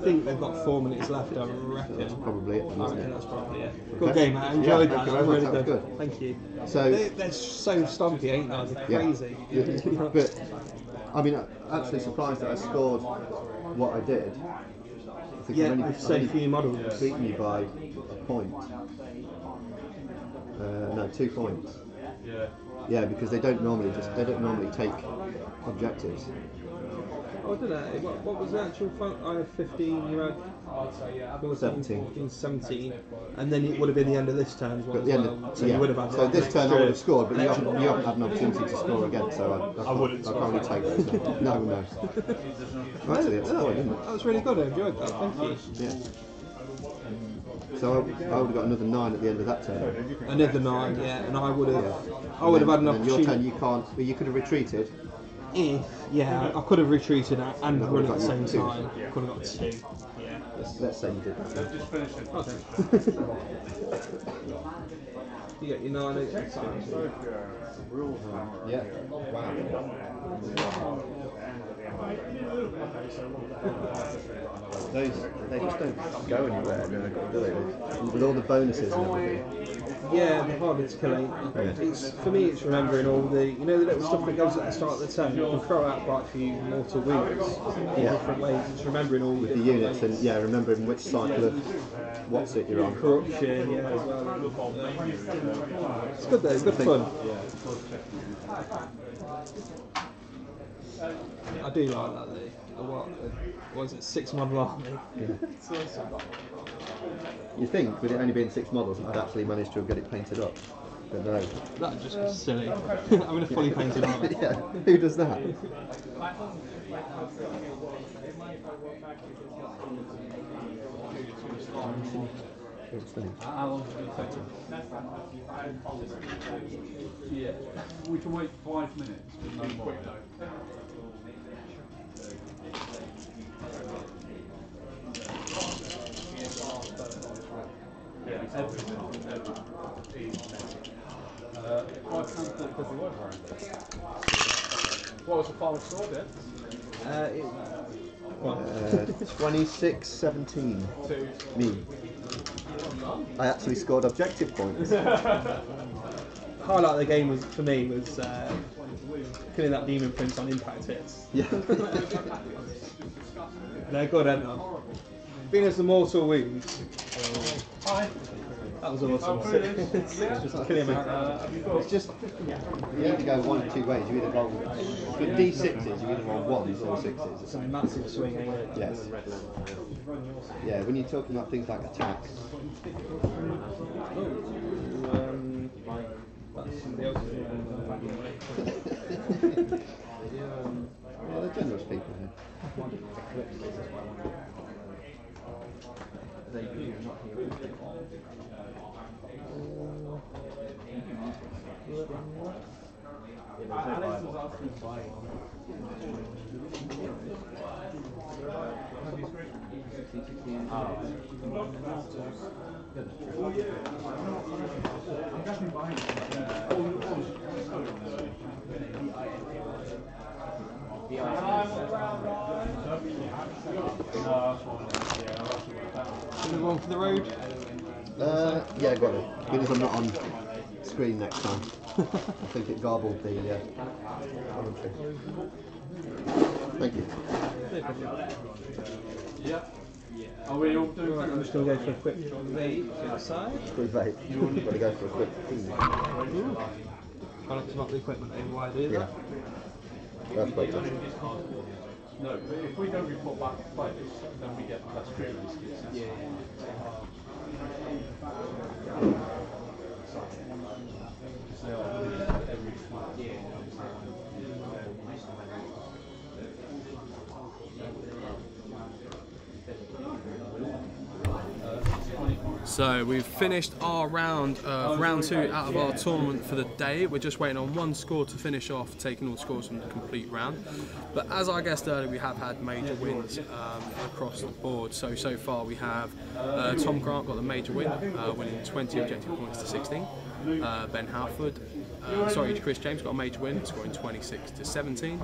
think they've got 4 minutes left, I reckon. That's probably it. I reckon that's probably it. Okay. Good game, I enjoyed Yeah, that. thank you That was very much, really that was good. good. Thank you. So They're so stompy, ain't they? They're crazy. Yeah. But I mean, I'm actually surprised that I scored what I did. I think Yeah, I've with so few models. beaten you by a point. No, 2 points. Yeah, because they don't normally take objectives. Oh, I don't know. What was the actual fun? I had 15, you had 14, 17. 14, 17. And then it would have been the end of this turn as well. But the end of, So yeah. you would have had So this turn I would have scored, but you extra- haven't had an opportunity to score again, so I'll probably take those. No. Actually, that's fine, isn't it? That was really good. I enjoyed that. Thank you. Yeah. So I would have got another 9 at the end of that turn. Another 9, yeah, and I would have. Yeah. I would have had an And then your turn, opportunity. you can't. But you could have retreated. I could have retreated and That run would at the have same got time. Could have got 2. Yeah. Let's say you did that. Okay. You get your 9 Yeah. Wow. They just don't go anywhere now, do they? With all the bonuses and everything. Yeah, they're harder to collate. It's, for me, it's remembering all the, you know, the little stuff that goes at the start of the turn. You can throw out quite a few mortal wounds in different ways. It's remembering all the units and remembering which cycle of what's it you're on. Corruption, yeah, as well. It's good though. It's good fun. I do like that. What was it? 6 model army. Yeah. You think with it only being 6 models, I'd actually manage to get it painted up, but no. That'd just be silly. I'm going to fully paint it army. Yeah. Who does that? How long does it take? Yeah, we can wait 5 minutes, but no more. What was the final score then? 26-17. Me. I actually scored objective points. Highlight of the game was for me was killing that demon prince on impact hits. Yeah. They're good, aren't they? Being as the mortal wounds. That was awesome. Just killing him. It's just you either go one of 2 ways. You either roll for D6s, you either roll 1s or 6s. It's a massive swing, ain't it? Yes. Yeah, when you're talking about things like attacks. That's somebody else's. Yeah, they're generous people here. Should we run for the road? Yeah, got it. Good as I'm not on screen next time. I think it garbled the commentary. Thank you. Yeah. Are we all doing Right, I'm just going to go for a quick vape outside. Quick vape. You've got to go for a quick pee. Try not to knock the equipment over while I do that. That's great. No, but if we don't report back to players, then we get less treatment. Yeah. So we've finished our round 2 out of our tournament for the day. We're just waiting on 1 score to finish off, taking all scores from the complete round. But as I guessed earlier, we have had major wins across the board. So far we have Tom Grant got the major win, winning 20 objective points to 16. Ben Halford, Chris James got a major win, scoring 26 to 17.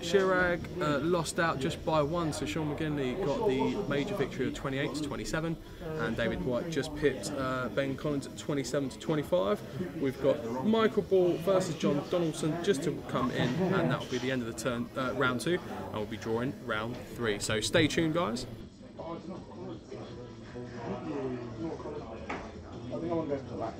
Chirag lost out just by 1, so Sean McGinley got the major victory of 28 to 27, and David White just pipped Ben Collins at 27 to 25. We've got Michael Ball versus John Donaldson just to come in, and that will be the end of the turn, round 2, and we'll be drawing round 3. So stay tuned, guys. I think I want to go for that.